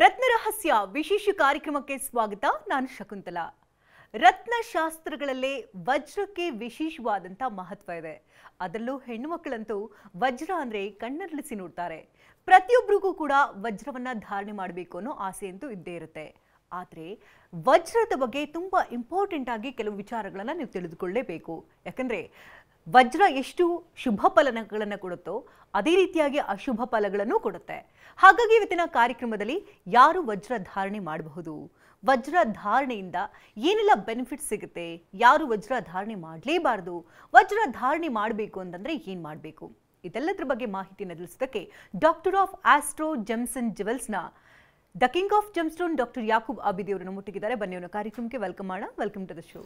ರತ್ನರಹಸ್ಯ ವಿಶೇಷ ಕಾರ್ಯಕ್ರಮಕ್ಕೆ ಸ್ವಾಗತ. ನಾನು ಶಕುಂತಲಾ. ರತ್ನಶಾಸ್ತ್ರಗಳಲ್ಲೇ ವಜ್ರಕ್ಕೆ ವಿಶೇಷವಾದಂಥ ಮಹತ್ವ ಇದೆ. ಅದರಲ್ಲೂ ಹೆಣ್ಣು ಮಕ್ಕಳಂತೂ ವಜ್ರ ಅಂದರೆ ಕಣ್ಣರಳಿಸಿ ನೋಡ್ತಾರೆ. ಪ್ರತಿಯೊಬ್ಬರಿಗೂ ಕೂಡ ವಜ್ರವನ್ನ ಧಾರಣೆ ಮಾಡಬೇಕು ಅನ್ನೋ ಆಸೆ ಅಂತೂ ಇದ್ದೇ ಇರುತ್ತೆ. ಆದರೆ ವಜ್ರದ ಬಗ್ಗೆ ತುಂಬ ಇಂಪಾರ್ಟೆಂಟ್ ಆಗಿ ಕೆಲವು ವಿಚಾರಗಳನ್ನು ನೀವು ತಿಳಿದುಕೊಳ್ಳೇಬೇಕು. ಯಾಕಂದರೆ ವಜ್ರ ಎಷ್ಟು ಶುಭ ಫಲಗಳನ್ನು ಕೊಡುತ್ತೋ ಅದೇ ರೀತಿಯಾಗಿ ಅಶುಭ ಫಲಗಳನ್ನು ಕೊಡುತ್ತೆ. ಹಾಗಾಗಿ ಇವತ್ತಿನ ಕಾರ್ಯಕ್ರಮದಲ್ಲಿ ಯಾರು ವಜ್ರ ಧಾರಣೆ ಮಾಡಬಹುದು, ವಜ್ರ ಧಾರಣೆಯಿಂದ ಏನೆಲ್ಲ ಬೆನಿಫಿಟ್ ಸಿಗುತ್ತೆ, ಯಾರು ವಜ್ರ ಧಾರಣೆ ಮಾಡಲೇಬಾರದು, ವಜ್ರ ಧಾರಣೆ ಮಾಡಬೇಕು ಅಂತಂದ್ರೆ ಏನು ಮಾಡಬೇಕು, ಇದೆಲ್ಲದರ ಬಗ್ಗೆ ಮಾಹಿತಿಯನ್ನು ತಿಳಿಸೋದಕ್ಕೆ doctor of astro gems and ಜುವೆಲ್ಸ್ನ the king of gemstone doctor Yakub Abidi ಅವರನ್ನು ಮುಟ್ಟಿದ್ದಾರೆ. ಬನ್ನಿ ಅವರ ಕಾರ್ಯಕ್ರಮಕ್ಕೆ ವೆಲ್ಕಮ್ ಮಾಡೋಣ. Welcome to the show.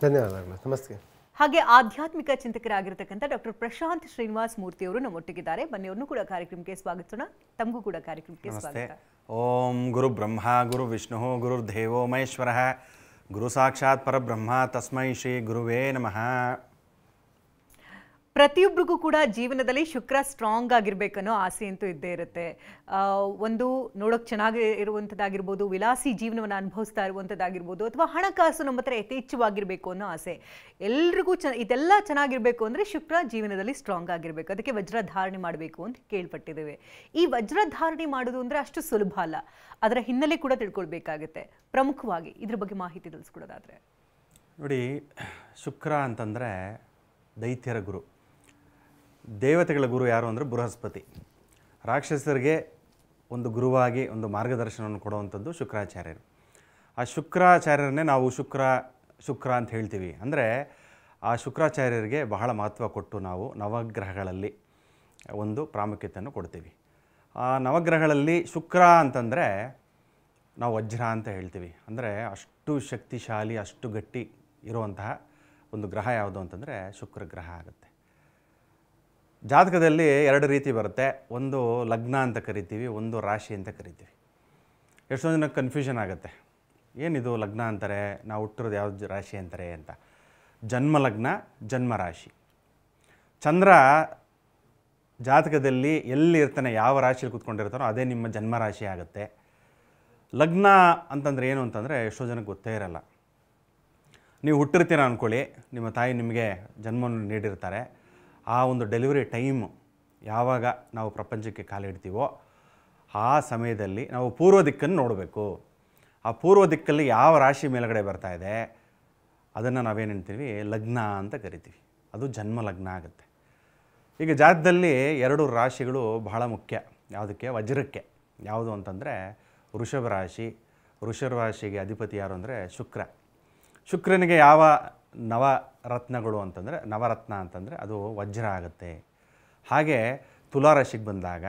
ಧನ್ಯವಾದಗಳು. ನಮಸ್ತೆ. ಹಾಗೆ ಆಧ್ಯಾತ್ಮಿಕ ಚಿಂತಕರಾಗಿರತಕ್ಕಂಥ ಡಾಕ್ಟರ್ ಪ್ರಶಾಂತ್ ಶ್ರೀನಿವಾಸ್ ಮೂರ್ತಿ ಅವರು ನಮ್ಮೊಟ್ಟಿಗಿದ್ದಾರೆ. ಬನ್ನಿ ಅವ್ರನ್ನೂ ಕೂಡ ಕಾರ್ಯಕ್ರಮಕ್ಕೆ ಸ್ವಾಗತಿಸೋಣ. ತಮಗೂ ಕೂಡ ಕಾರ್ಯಕ್ರಮಕ್ಕೆ ಸ್ವಾಗತ. ಓಂ ಗುರು ಬ್ರಹ್ಮ ಗುರು ವಿಷ್ಣು ಗುರುರ್ದೇವೋ ಮಹೇಶ್ವರಃ ಗುರು ಸಾಕ್ಷಾತ್ ಪರಬ್ರಹ್ಮ ತಸ್ಮೈ ಶ್ರೀ ಗುರುವೇ ನಮಃ. ಪ್ರತಿಯೊಬ್ಬರಿಗೂ ಕೂಡ ಜೀವನದಲ್ಲಿ ಶುಕ್ರ ಸ್ಟ್ರಾಂಗ್ ಆಗಿರ್ಬೇಕನ್ನೋ ಆಸೆ ಅಂತೂ ಇದ್ದೇ ಇರುತ್ತೆ. ಒಂದು ನೋಡೋಕೆ ಚೆನ್ನಾಗಿ ಇರುವಂಥದ್ದಾಗಿರ್ಬೋದು, ವಿಲಾಸಿ ಜೀವನವನ್ನು ಅನುಭವಿಸ್ತಾ ಇರುವಂಥದ್ದಾಗಿರ್ಬೋದು, ಅಥವಾ ಹಣಕಾಸು ನಮ್ಮ ಹತ್ರ ಯಥೇಚ್ಛವಾಗಿರಬೇಕು ಅನ್ನೋ ಆಸೆ. ಎಲ್ರಿಗೂ ಇದೆಲ್ಲ ಚೆನ್ನಾಗಿರಬೇಕು ಅಂದರೆ ಶುಕ್ರ ಜೀವನದಲ್ಲಿ ಸ್ಟ್ರಾಂಗ್ ಆಗಿರಬೇಕು. ಅದಕ್ಕೆ ವಜ್ರ ಧಾರಣೆ ಮಾಡಬೇಕು ಅಂತ ಕೇಳ್ಪಟ್ಟಿದ್ದೇವೆ. ಈ ವಜ್ರ ಧಾರಣೆ ಮಾಡೋದು ಅಂದರೆ ಅಷ್ಟು ಸುಲಭ ಅಲ್ಲ. ಅದರ ಹಿನ್ನೆಲೆ ಕೂಡ ತಿಳ್ಕೊಳ್ಬೇಕಾಗತ್ತೆ. ಪ್ರಮುಖವಾಗಿ ಇದ್ರ ಬಗ್ಗೆ ಮಾಹಿತಿ ತಿಳಿಸ್ಕೊಡೋದಾದರೆ ನೋಡಿ, ಶುಕ್ರ ಅಂತಂದರೆ ದೈತ್ಯರ ಗುರು, ದೇವತೆಗಳ ಗುರು ಯಾರು ಅಂದರೆ ಬೃಹಸ್ಪತಿ. ರಾಕ್ಷಸರಿಗೆ ಒಂದು ಗುರುವಾಗಿ ಒಂದು ಮಾರ್ಗದರ್ಶನವನ್ನು ಕೊಡುವಂಥದ್ದು ಶುಕ್ರಾಚಾರ್ಯರು. ಆ ಶುಕ್ರಾಚಾರ್ಯರನ್ನೇ ನಾವು ಶುಕ್ರ ಅಂತ ಹೇಳ್ತೀವಿ. ಅಂದರೆ ಆ ಶುಕ್ರಾಚಾರ್ಯರಿಗೆ ಬಹಳ ಮಹತ್ವ ಕೊಟ್ಟು ನಾವು ನವಗ್ರಹಗಳಲ್ಲಿ ಒಂದು ಪ್ರಾಮುಖ್ಯತೆಯನ್ನು ಕೊಡ್ತೀವಿ. ಆ ನವಗ್ರಹಗಳಲ್ಲಿ ಶುಕ್ರ ಅಂತಂದರೆ ನಾವು ವಜ್ರ ಅಂತ ಹೇಳ್ತೀವಿ. ಅಂದರೆ ಅಷ್ಟು ಶಕ್ತಿಶಾಲಿ, ಅಷ್ಟು ಗಟ್ಟಿ ಇರುವಂತಹ ಒಂದು ಗ್ರಹ ಯಾವುದು ಅಂತಂದರೆ ಶುಕ್ರ ಗ್ರಹ ಆಗುತ್ತೆ. ಜಾತಕದಲ್ಲಿ ಎರಡು ರೀತಿ ಬರುತ್ತೆ. ಒಂದು ಲಗ್ನ ಅಂತ ಕರಿತೀವಿ, ಒಂದು ರಾಶಿ ಅಂತ ಕರಿತೀವಿ. ಎಷ್ಟೊಂದು ಜನಕ್ಕೆ ಕನ್ಫ್ಯೂಷನ್ ಆಗುತ್ತೆ, ಏನಿದು ಲಗ್ನ ಅಂತಾರೆ, ನಾವು ಹುಟ್ಟಿರೋದು ಯಾವ್ದು ರಾಶಿ ಅಂತಾರೆ ಅಂತ. ಜನ್ಮ ಲಗ್ನ, ಜನ್ಮ ರಾಶಿ. ಚಂದ್ರ ಜಾತಕದಲ್ಲಿ ಎಲ್ಲಿ ಇರ್ತಾನೆ, ಯಾವ ರಾಶಿಯಲ್ಲಿ ಕೂತ್ಕೊಂಡಿರ್ತಾನೋ ಅದೇ ನಿಮ್ಮ ಜನ್ಮ ರಾಶಿ ಆಗುತ್ತೆ. ಲಗ್ನ ಅಂತಂದರೆ ಏನು ಅಂತಂದರೆ ಎಷ್ಟೋ ಜನಕ್ಕೆ ಗೊತ್ತೇ ಇರಲ್ಲ. ನೀವು ಹುಟ್ಟಿರ್ತೀರ ಅಂದ್ಕೊಳ್ಳಿ, ನಿಮ್ಮ ತಾಯಿ ನಿಮಗೆ ಜನ್ಮವನ್ನು ನೀಡಿರ್ತಾರೆ. ಆ ಒಂದು ಡೆಲಿವರಿ ಟೈಮು ಯಾವಾಗ ನಾವು ಪ್ರಪಂಚಕ್ಕೆ ಕಾಲಿಡ್ತೀವೋ ಆ ಸಮಯದಲ್ಲಿ ನಾವು ಪೂರ್ವ ದಿಕ್ಕನ್ನು ನೋಡಬೇಕು. ಆ ಪೂರ್ವ ದಿಕ್ಕಲ್ಲಿ ಯಾವ ರಾಶಿ ಮೇಲುಗಡೆ ಬರ್ತಾ ಇದೆ ಅದನ್ನು ನಾವೇನು ಹೇಳ್ತೀವಿ, ಲಗ್ನ ಅಂತ ಕರಿತೀವಿ. ಅದು ಜನ್ಮ ಲಗ್ನ ಆಗುತ್ತೆ. ಈಗ ಜಾತಕದಲ್ಲಿ ಎರಡು ರಾಶಿಗಳು ಬಹಳ ಮುಖ್ಯ. ಯಾವುದಕ್ಕೆ? ವಜ್ರಕ್ಕೆ. ಯಾವುದು ಅಂತಂದರೆ ವೃಷಭ ರಾಶಿ. ವೃಷಭ ರಾಶಿಗೆ ಅಧಿಪತಿ ಯಾರು ಅಂದರೆ ಶುಕ್ರ. ಶುಕ್ರನಿಗೆ ಯಾವ ನವರತ್ನಗಳು ಅಂತಂದರೆ, ನವರತ್ನ ಅಂತಂದರೆ ಅದು ವಜ್ರ ಆಗುತ್ತೆ. ಹಾಗೆ ತುಲಾರಾಶಿಗೆ ಬಂದಾಗ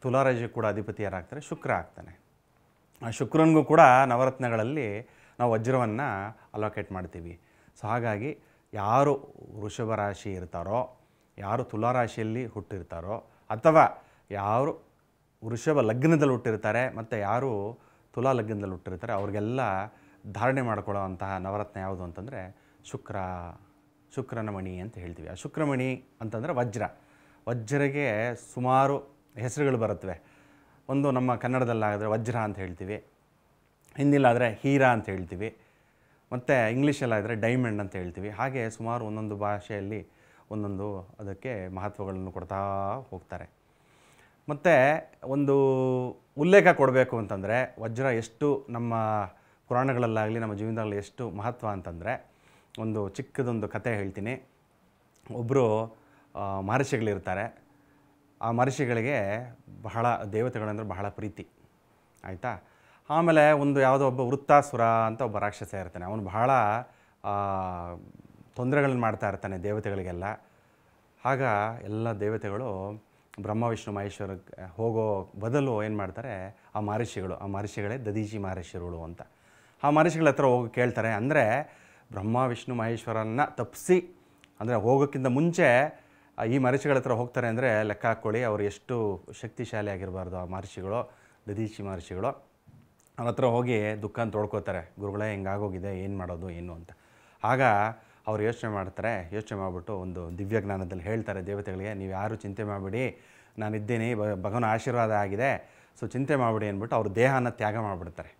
ತುಲಾರಾಶಿಗೆ ಕೂಡ ಅಧಿಪತಿ ಯಾರಾಗ್ತಾರೆ? ಶುಕ್ರ ಆಗ್ತಾನೆ. ಆ ಶುಕ್ರನಿಗೂ ಕೂಡ ನವರತ್ನಗಳಲ್ಲಿ ನಾವು ವಜ್ರವನ್ನು ಅಲೋಕೇಟ್ ಮಾಡ್ತೀವಿ. ಸೊ ಹಾಗಾಗಿ ಯಾರು ವೃಷಭ ರಾಶಿ ಇರ್ತಾರೋ, ಯಾರು ತುಲಾರಾಶಿಯಲ್ಲಿ ಹುಟ್ಟಿರ್ತಾರೋ, ಅಥವಾ ಯಾರು ವೃಷಭ ಲಗ್ನದಲ್ಲಿ ಹುಟ್ಟಿರ್ತಾರೆ ಮತ್ತು ಯಾರು ತುಲಾ ಲಗ್ನದಲ್ಲಿ ಹುಟ್ಟಿರ್ತಾರೆ, ಅವ್ರಿಗೆಲ್ಲ ಧಾರಣೆ ಮಾಡ್ಕೊಳ್ಳೋವಂತಹ ನವರತ್ನ ಯಾವುದು ಅಂತಂದರೆ ಶುಕ್ರನ ಮಣಿ ಅಂತ ಹೇಳ್ತೀವಿ. ಆ ಶುಕ್ರಮಣಿ ಅಂತಂದರೆ ವಜ್ರ. ವಜ್ರಗೆ ಸುಮಾರು ಹೆಸರುಗಳು ಬರುತ್ತವೆ. ಒಂದು ನಮ್ಮ ಕನ್ನಡದಲ್ಲಾದರೆ ವಜ್ರ ಅಂತ ಹೇಳ್ತೀವಿ, ಹಿಂದಿಲಾದರೆ ಹೀರಾ ಅಂತ ಹೇಳ್ತೀವಿ, ಮತ್ತು ಇಂಗ್ಲೀಷಲ್ಲಾದರೆ ಡೈಮಂಡ್ ಅಂತ ಹೇಳ್ತೀವಿ. ಹಾಗೆ ಸುಮಾರು ಒಂದೊಂದು ಭಾಷೆಯಲ್ಲಿ ಒಂದೊಂದು ಅದಕ್ಕೆ ಮಹತ್ವಗಳನ್ನು ಕೊಡ್ತಾ ಹೋಗ್ತಾರೆ. ಮತ್ತು ಒಂದು ಉಲ್ಲೇಖ ಕೊಡಬೇಕು ಅಂತಂದರೆ ವಜ್ರ ಎಷ್ಟು ನಮ್ಮ ಪುರಾಣಗಳಲ್ಲಾಗಲಿ ನಮ್ಮ ಜೀವನದಲ್ಲಿ ಎಷ್ಟು ಮಹತ್ವ ಅಂತಂದರೆ, ಒಂದು ಚಿಕ್ಕದೊಂದು ಕತೆ ಹೇಳ್ತೀನಿ. ಒಬ್ಬರು ಮಹರ್ಷಿಗಳಿರ್ತಾರೆ. ಆ ಮಹರ್ಷಿಗಳಿಗೆ ಬಹಳ ದೇವತೆಗಳಂದ್ರೆ ಬಹಳ ಪ್ರೀತಿ, ಆಯಿತಾ. ಆಮೇಲೆ ಒಂದು ಯಾವುದೋ ಒಬ್ಬ ವೃತ್ತಾಸುರ ಅಂತ ಒಬ್ಬ ರಾಕ್ಷಸ ಇರ್ತಾನೆ. ಅವನು ಬಹಳ ತೊಂದರೆಗಳನ್ನು ಮಾಡ್ತಾ ಇರ್ತಾನೆ ದೇವತೆಗಳಿಗೆಲ್ಲ. ಆಗ ಎಲ್ಲ ದೇವತೆಗಳು ಬ್ರಹ್ಮ ವಿಷ್ಣು ಮಹೇಶ್ವರಕ್ಕೆ ಹೋಗೋ ಬದಲು ಏನು ಮಾಡ್ತಾರೆ, ಆ ಮಹರ್ಷಿಗಳೇ ದದೀಚಿ ಮಹರ್ಷಿಗಳು ಅಂತ ಆ ಮಹರ್ಷಿಗಳ ಹತ್ರ ಹೋಗಿ ಕೇಳ್ತಾರೆ. ಅಂದರೆ ಬ್ರಹ್ಮ ವಿಷ್ಣು ಮಹೇಶ್ವರನ್ನ ತಪ್ಪಿಸಿ, ಅಂದರೆ ಹೋಗೋಕ್ಕಿಂತ ಮುಂಚೆ ಈ ಮಹರ್ಷಿಗಳ ಹತ್ರ ಹೋಗ್ತಾರೆ ಅಂದರೆ ಲೆಕ್ಕ ಹಾಕ್ಕೊಳ್ಳಿ ಅವರು ಎಷ್ಟು ಶಕ್ತಿಶಾಲಿ ಆಗಿರಬಾರ್ದು. ಆ ಮಹರ್ಷಿಗಳು, ದದೀಚಿ ಮಹರ್ಷಿಗಳು ಅವ್ರ ಹತ್ರ ಹೋಗಿ ದುಃಖನ ತೊಳ್ಕೊತಾರೆ. ಗುರುಗಳೇ ಹಿಂಗಾಗೋಗಿದೆ, ಏನು ಮಾಡೋದು ಏನು ಅಂತ. ಆಗ ಅವ್ರು ಯೋಚನೆ ಮಾಡಿಬಿಟ್ಟು ಒಂದು ದಿವ್ಯ ಜ್ಞಾನದಲ್ಲಿ ಹೇಳ್ತಾರೆ ದೇವತೆಗಳಿಗೆ, ನೀವು ಯಾರು ಚಿಂತೆ ಮಾಡಬೇಡಿ, ನಾನಿದ್ದೇನೆ, ಭಗವನ ಆಶೀರ್ವಾದ ಆಗಿದೆ, ಸೊ ಚಿಂತೆ ಮಾಡಿಬಿಡಿ ಅಂದ್ಬಿಟ್ಟು ಅವ್ರ ದೇಹನ ತ್ಯಾಗ ಮಾಡಿಬಿಡ್ತಾರೆ.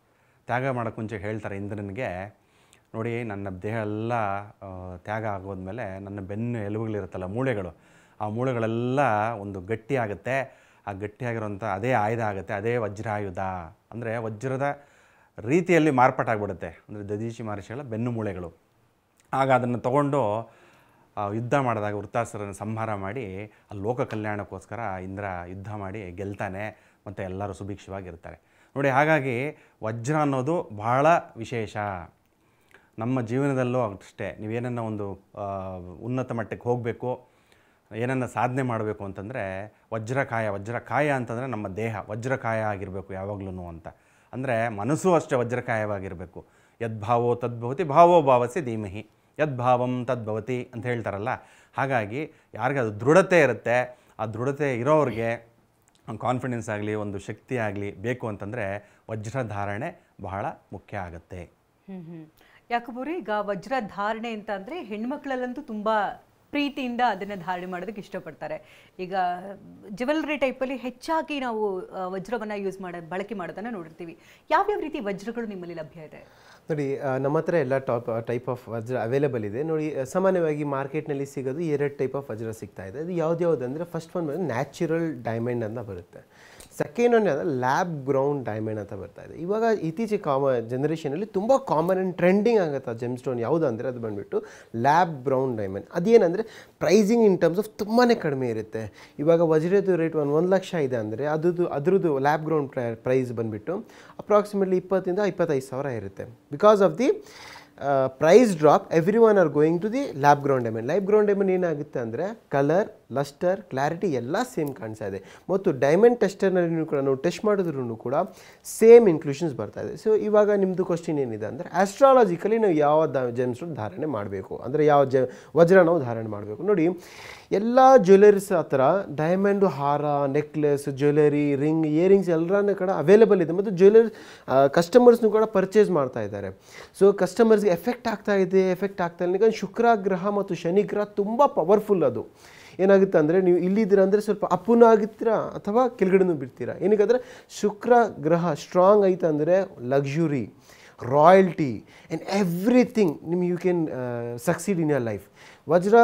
ತ್ಯಾಗ ಮಾಡೋಕ್ಕೆ ಮುಂಚೆ ಹೇಳ್ತಾರೆ ಇಂದ್ರನಿಗೆ, ನೋಡಿ ನನ್ನ ದೇಹ ಎಲ್ಲ ತ್ಯಾಗ ಆಗೋದ್ಮೇಲೆ ನನ್ನ ಬೆನ್ನು ಎಲುಬುಗಳಿರುತ್ತಲ್ಲ, ಮೂಳೆಗಳು, ಆ ಮೂಳೆಗಳೆಲ್ಲ ಒಂದು ಗಟ್ಟಿ ಆಗುತ್ತೆ. ಆ ಗಟ್ಟಿಯಾಗಿರೋಂಥ ಅದೇ ಆಯುಧ ಆಗುತ್ತೆ, ಅದೇ ವಜ್ರಾಯುಧ. ಅಂದರೆ ವಜ್ರದ ರೀತಿಯಲ್ಲಿ ಮಾರ್ಪಾಟಾಗ್ಬಿಡುತ್ತೆ. ಅಂದರೆ ದದೀಚಿ ಮಹರ್ಷಿಗಳ ಬೆನ್ನು ಮೂಳೆಗಳು. ಆಗ ಅದನ್ನು ತಗೊಂಡು ಯುದ್ಧ ಮಾಡಿದಾಗ ವೃತ್ತಾಸುರನ ಸಂಹಾರ ಮಾಡಿ ಆ ಲೋಕ ಕಲ್ಯಾಣಕ್ಕೋಸ್ಕರ ಇಂದ್ರ ಯುದ್ಧ ಮಾಡಿ ಗೆಲ್ತಾನೆ, ಮತ್ತು ಎಲ್ಲರೂ ಸುಭಿಕ್ಷವಾಗಿರ್ತಾರೆ. ನೋಡಿ, ಹಾಗಾಗಿ ವಜ್ರ ಅನ್ನೋದು ಬಹಳ ವಿಶೇಷ. ನಮ್ಮ ಜೀವನದಲ್ಲೂ ಅಷ್ಟೇ, ನೀವೇನನ್ನ ಒಂದು ಉನ್ನತ ಮಟ್ಟಕ್ಕೆ ಹೋಗಬೇಕು, ಏನನ್ನ ಸಾಧನೆ ಮಾಡಬೇಕು ಅಂತಂದರೆ ವಜ್ರಕಾಯ ಅಂತಂದರೆ ನಮ್ಮ ದೇಹ ವಜ್ರಕಾಯ ಆಗಿರಬೇಕು ಯಾವಾಗ್ಲೂ ಅಂತ. ಅಂದರೆ ಮನಸ್ಸು ಅಷ್ಟೇ ವಜ್ರಕಾಯವಾಗಿರಬೇಕು. ಯದ್ಭಾವೋ ತದ್ಭವತಿ ಭಾವೋ ಭಾವಸಿ ಧೀಮಹಿ ಯದ್ಭಾವಂ ತದ್ಭವತಿ ಅಂತ ಹೇಳ್ತಾರಲ್ಲ. ಹಾಗಾಗಿ ಯಾರಿಗೆ ಅದು ದೃಢತೆ ಇರುತ್ತೆ, ಆ ದೃಢತೆ ಇರೋರಿಗೆ ಕಾನ್ಫಿಡೆನ್ಸ್ ಆಗಲಿ, ಒಂದು ಶಕ್ತಿ ಆಗಲಿ ಬೇಕು ಅಂತಂದರೆ ವಜ್ರಧಾರಣೆ ಬಹಳ ಮುಖ್ಯ ಆಗುತ್ತೆ. ಯಾಕಂದ್ರೆ ಈಗ ವಜ್ರ ಧಾರಣೆ ಅಂತ ಅಂದರೆ ಹೆಣ್ಮಕ್ಳಲ್ಲಂತೂ ತುಂಬ ಪ್ರೀತಿಯಿಂದ ಅದನ್ನು ಧಾರಣೆ ಮಾಡೋದಕ್ಕೆ ಇಷ್ಟಪಡ್ತಾರೆ. ಈಗ ಜ್ಯುವೆಲ್ರಿ ಟೈಪಲ್ಲಿ ಹೆಚ್ಚಾಗಿ ನಾವು ವಜ್ರವನ್ನು ಬಳಕೆ ಮಾಡೋದನ್ನು ನೋಡಿರ್ತೀವಿ. ಯಾವ್ಯಾವ ರೀತಿ ವಜ್ರಗಳು ನಿಮ್ಮಲ್ಲಿ ಲಭ್ಯ ಇದೆ? ನೋಡಿ, ನಮ್ಮ ಹತ್ರ ಎಲ್ಲ ಟೈಪ್ ಆಫ್ ವಜ್ರ ಅವೈಲೇಬಲ್ ಇದೆ. ನೋಡಿ, ಸಾಮಾನ್ಯವಾಗಿ ಮಾರ್ಕೆಟ್ನಲ್ಲಿ ಸಿಗೋದು 2 ಟೈಪ್ ಆಫ್ ವಜ್ರ ಸಿಗ್ತಾ ಇದೆ. ಅದು ಯಾವ್ದು ಅಂದರೆ, ಫಸ್ಟ್ ಒನ್ ನ್ಯಾಚುರಲ್ ಡೈಮಂಡ್ ಅಂತ ಬರುತ್ತೆ. Second one lab ground diamond ಅಂತ ಬರ್ತಾ ಇದೆ. ಇವಾಗ ಇತ್ತೀಚೆಗೆ ಜನರೇಷನಲ್ಲಿ ತುಂಬ ಕಾಮನ್ ಆ್ಯಂಡ್ ಟ್ರೆಂಡಿಂಗ್ ಆಗುತ್ತೆ ಆ ಜೆಮ್ ಸ್ಟೋನ್ ಯಾವುದು ಅಂದರೆ, ಅದು ಬಂದುಬಿಟ್ಟು ಲ್ಯಾಬ್ ಗ್ರೌಂಡ್ ಡೈಮಂಡ್. ಅದೇನಂದರೆ ಪ್ರೈಸಿಂಗ್ ಇನ್ ಟರ್ಮ್ಸ್ ಆಫ್ ತುಂಬಾ ಕಡಿಮೆ ಇರುತ್ತೆ. ಇವಾಗ ವಜ್ರದ ರೇಟ್ 1 ಲಕ್ಷ ಇದೆ ಅಂದರೆ ಅದ್ರದ್ದು ಲ್ಯಾಬ್ ಗ್ರೌಂಡ್ ಪ್ರೈಸ್ ಬಂದುಬಿಟ್ಟು ಅಪ್ರಾಕ್ಸಿಮೇಟ್ಲಿ 20,000 to 25,000 ಇರುತ್ತೆ. Because of the price drop, every one are going to the lab ground diamond. Lab ground diamond ಏನಾಗುತ್ತೆ ಅಂದರೆ ಕಲರ್, ಲಸ್ಟರ್, ಕ್ಲಾರಿಟಿ ಎಲ್ಲ ಸೇಮ್ ಕಾಣಿಸ್ತಾ ಇದೆ. ಮತ್ತು ಡೈಮಂಡ್ ಟೆಸ್ಟರ್ನಲ್ಲಿ ಕೂಡ ನಾವು ಟೆಸ್ಟ್ ಮಾಡಿದ್ರೂ ಕೂಡ ಸೇಮ್ ಇನ್ಕ್ಲೂಷನ್ಸ್ ಬರ್ತಾ ಇದೆ. ಸೊ ಇವಾಗ ನಿಮ್ಮದು ಕ್ವಶನ್ ಏನಿದೆ ಅಂದರೆ, ಆಸ್ಟ್ರಾಲಜಿಕಲಿ ನಾವು ಯಾವ ಜೆಮ್ ಸ್ಟೋನ್ ಧಾರಣೆ ಮಾಡಬೇಕು ಅಂದರೆ, ಯಾವ ವಜ್ರ ನಾವು ಧಾರಣೆ ಮಾಡಬೇಕು. ನೋಡಿ, ಎಲ್ಲ ಜ್ಯುವೆಲರೀಸ್ ಹತ್ರ ಡೈಮಂಡು ಹಾರ, ನೆಕ್ಲೆಸ್, ಜ್ಯುವೆಲರಿ, ರಿಂಗ್, ಇಯರಿಂಗ್ಸ್ ಎಲ್ಲರನ್ನ ಕೂಡ ಅವೈಲೇಬಲ್ ಇದೆ. ಮತ್ತು ಜ್ಯುವೆಲರಿ ಕಸ್ಟಮರ್ಸ್ನು ಕೂಡ ಪರ್ಚೇಸ್ ಮಾಡ್ತಾ ಇದ್ದಾರೆ. ಸೊ ಕಸ್ಟಮರ್ಸ್ಗೆ ಎಫೆಕ್ಟ್ ಆಗ್ತಾ ಇದೆ. ಯಾಕಂದರೆ ಶುಕ್ರ ಗ್ರಹ ಮತ್ತು ಶನಿ ಗ್ರಹ ತುಂಬ ಪವರ್ಫುಲ್. ಅದು ಏನಾಗುತ್ತೆ ಅಂದರೆ, ನೀವು ಇಲ್ಲಿದ್ದೀರ ಅಂದರೆ ಸ್ವಲ್ಪ ಅಪ್ಪನೂ ಆಗಿರ್ತೀರಾ ಅಥವಾ ಕೆಳಗಡೆನೂ ಬಿಡ್ತೀರಾ. ಏನಕ್ಕಂದರೆ ಶುಕ್ರ ಗ್ರಹ ಸ್ಟ್ರಾಂಗ್ ಐತೆ ಅಂದರೆ luxury, royalty and everything you can succeed in your life. ವಜ್ರ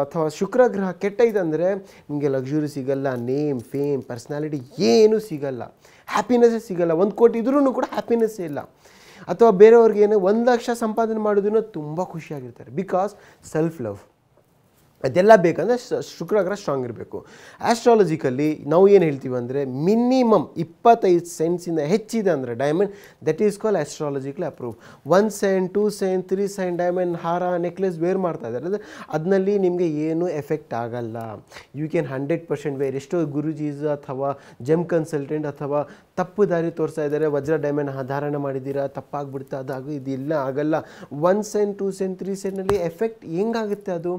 ಅಥವಾ ಶುಕ್ರ ಗ್ರಹ ಕೆಟ್ಟೈತೆ ಅಂದರೆ ನಿಮಗೆ ಲಕ್ಸುರಿ ಸಿಗಲ್ಲ, ನೇಮ್, ಫೇಮ್, ಪರ್ಸ್ನಾಲಿಟಿ ಏನೂ ಸಿಗಲ್ಲ, ಹ್ಯಾಪಿನೆಸ್ಸೇ ಸಿಗಲ್ಲ. 1 ಕೋಟಿ ಇದ್ರೂ ಕೂಡ ಹ್ಯಾಪಿನೆಸ್ಸೇ ಇಲ್ಲ. ಅಥವಾ ಬೇರೆಯವ್ರಿಗೆ ಏನು 1 ಲಕ್ಷ ಸಂಪಾದನೆ ಮಾಡೋದನ್ನು ತುಂಬ ಖುಷಿಯಾಗಿರ್ತಾರೆ. ಬಿಕಾಸ್ ಸೆಲ್ಫ್ ಲವ್ ಅದೆಲ್ಲ ಬೇಕಂದರೆ ಶುಕ್ರ ಗ್ರಹ ಸ್ಟ್ರಾಂಗ್ ಇರಬೇಕು. ಆಸ್ಟ್ರಾಲಜಿಕಲ್ಲಿ ನಾವು ಏನು ಹೇಳ್ತೀವಿ ಅಂದರೆ, ಮಿನಿಮಮ್ 25 ಸೆಂಟ್ಸಿಂದ ಹೆಚ್ಚಿದೆ ಅಂದರೆ diamond, that is call astrologically approve. 1 cent, 2 cent, 3 cent diamond ಹಾರ, ನೆಕ್ಲೆಸ್ ವೇರ್ ಮಾಡ್ತಾ ಇದ್ದಾರೆ ಅಂದರೆ ಅದರಲ್ಲಿ ನಿಮಗೆ ಏನೂ ಎಫೆಕ್ಟ್ ಆಗಲ್ಲ. You can 100% wear. ಎಷ್ಟೋ ಗುರುಜೀಸ್ ಅಥವಾ ಜೆಮ್ ಕನ್ಸಲ್ಟೆಂಟ್ ಅಥವಾ ತಪ್ಪು ದಾರಿ ತೋರಿಸ್ತಾ ಇದ್ದಾರೆ, ವಜ್ರ ಡೈಮಂಡ್ ಧಾರಣೆ ಮಾಡಿದ್ದೀರಾ, ತಪ್ಪಾಗ್ಬಿಡುತ್ತೆ, ಅದಾಗು ಇದೆಲ್ಲ ಆಗಲ್ಲ. 1 ಸೆಂಟ್, 2 ಸೆಂಟ್, 3 ಸೆಂಟ್ನಲ್ಲಿ ಎಫೆಕ್ಟ್ ಹೆಂಗಾಗುತ್ತೆ? ಅದು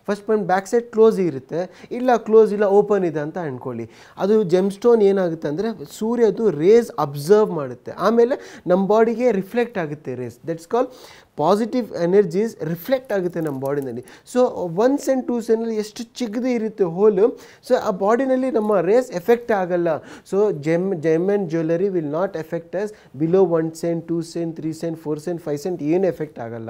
ಫಸ್ಟ್ ಬ್ಯಾಕ್ ಸೈಡ್ ಕ್ಲೋಸ್ ಇರುತ್ತೆ, ಇಲ್ಲ ಕ್ಲೋಸ್ ಇಲ್ಲ ಓಪನ್ ಇದೆ ಅಂತ ಅಂದ್ಕೊಳ್ಳಿ. ಅದು ಜೆಮ್ ಸ್ಟೋನ್ ಏನಾಗುತ್ತೆ ಅಂದರೆ, ಸೂರ್ಯದು ರೇಸ್ ಅಬ್ಸರ್ವ್ ಮಾಡುತ್ತೆ, ಆಮೇಲೆ ನಮ್ಮ ಬಾಡಿಗೆ ರಿಫ್ಲೆಕ್ಟ್ ಆಗುತ್ತೆ rays. That's call positive energies reflect ಆಗುತ್ತೆ ನಮ್ಮ ಬಾಡಿನಲ್ಲಿ. ಸೊ 1 ಸೆಂಟ್ 2 ಸೆಂಟ್ನಲ್ಲಿ ಎಷ್ಟು ಚಿಕ್ಕದೇ ಇರುತ್ತೆ ಹೋಲು, ಸೊ ಆ ಬಾಡಿನಲ್ಲಿ ನಮ್ಮ ರೇಸ್ ಎಫೆಕ್ಟ್ ಆಗಲ್ಲ. So gem and jewellery will not effect us below 1 cent 2 cent 3 cent 4 cent 5 cent ಏನು ಎಫೆಕ್ಟ್ ಆಗಲ್ಲ.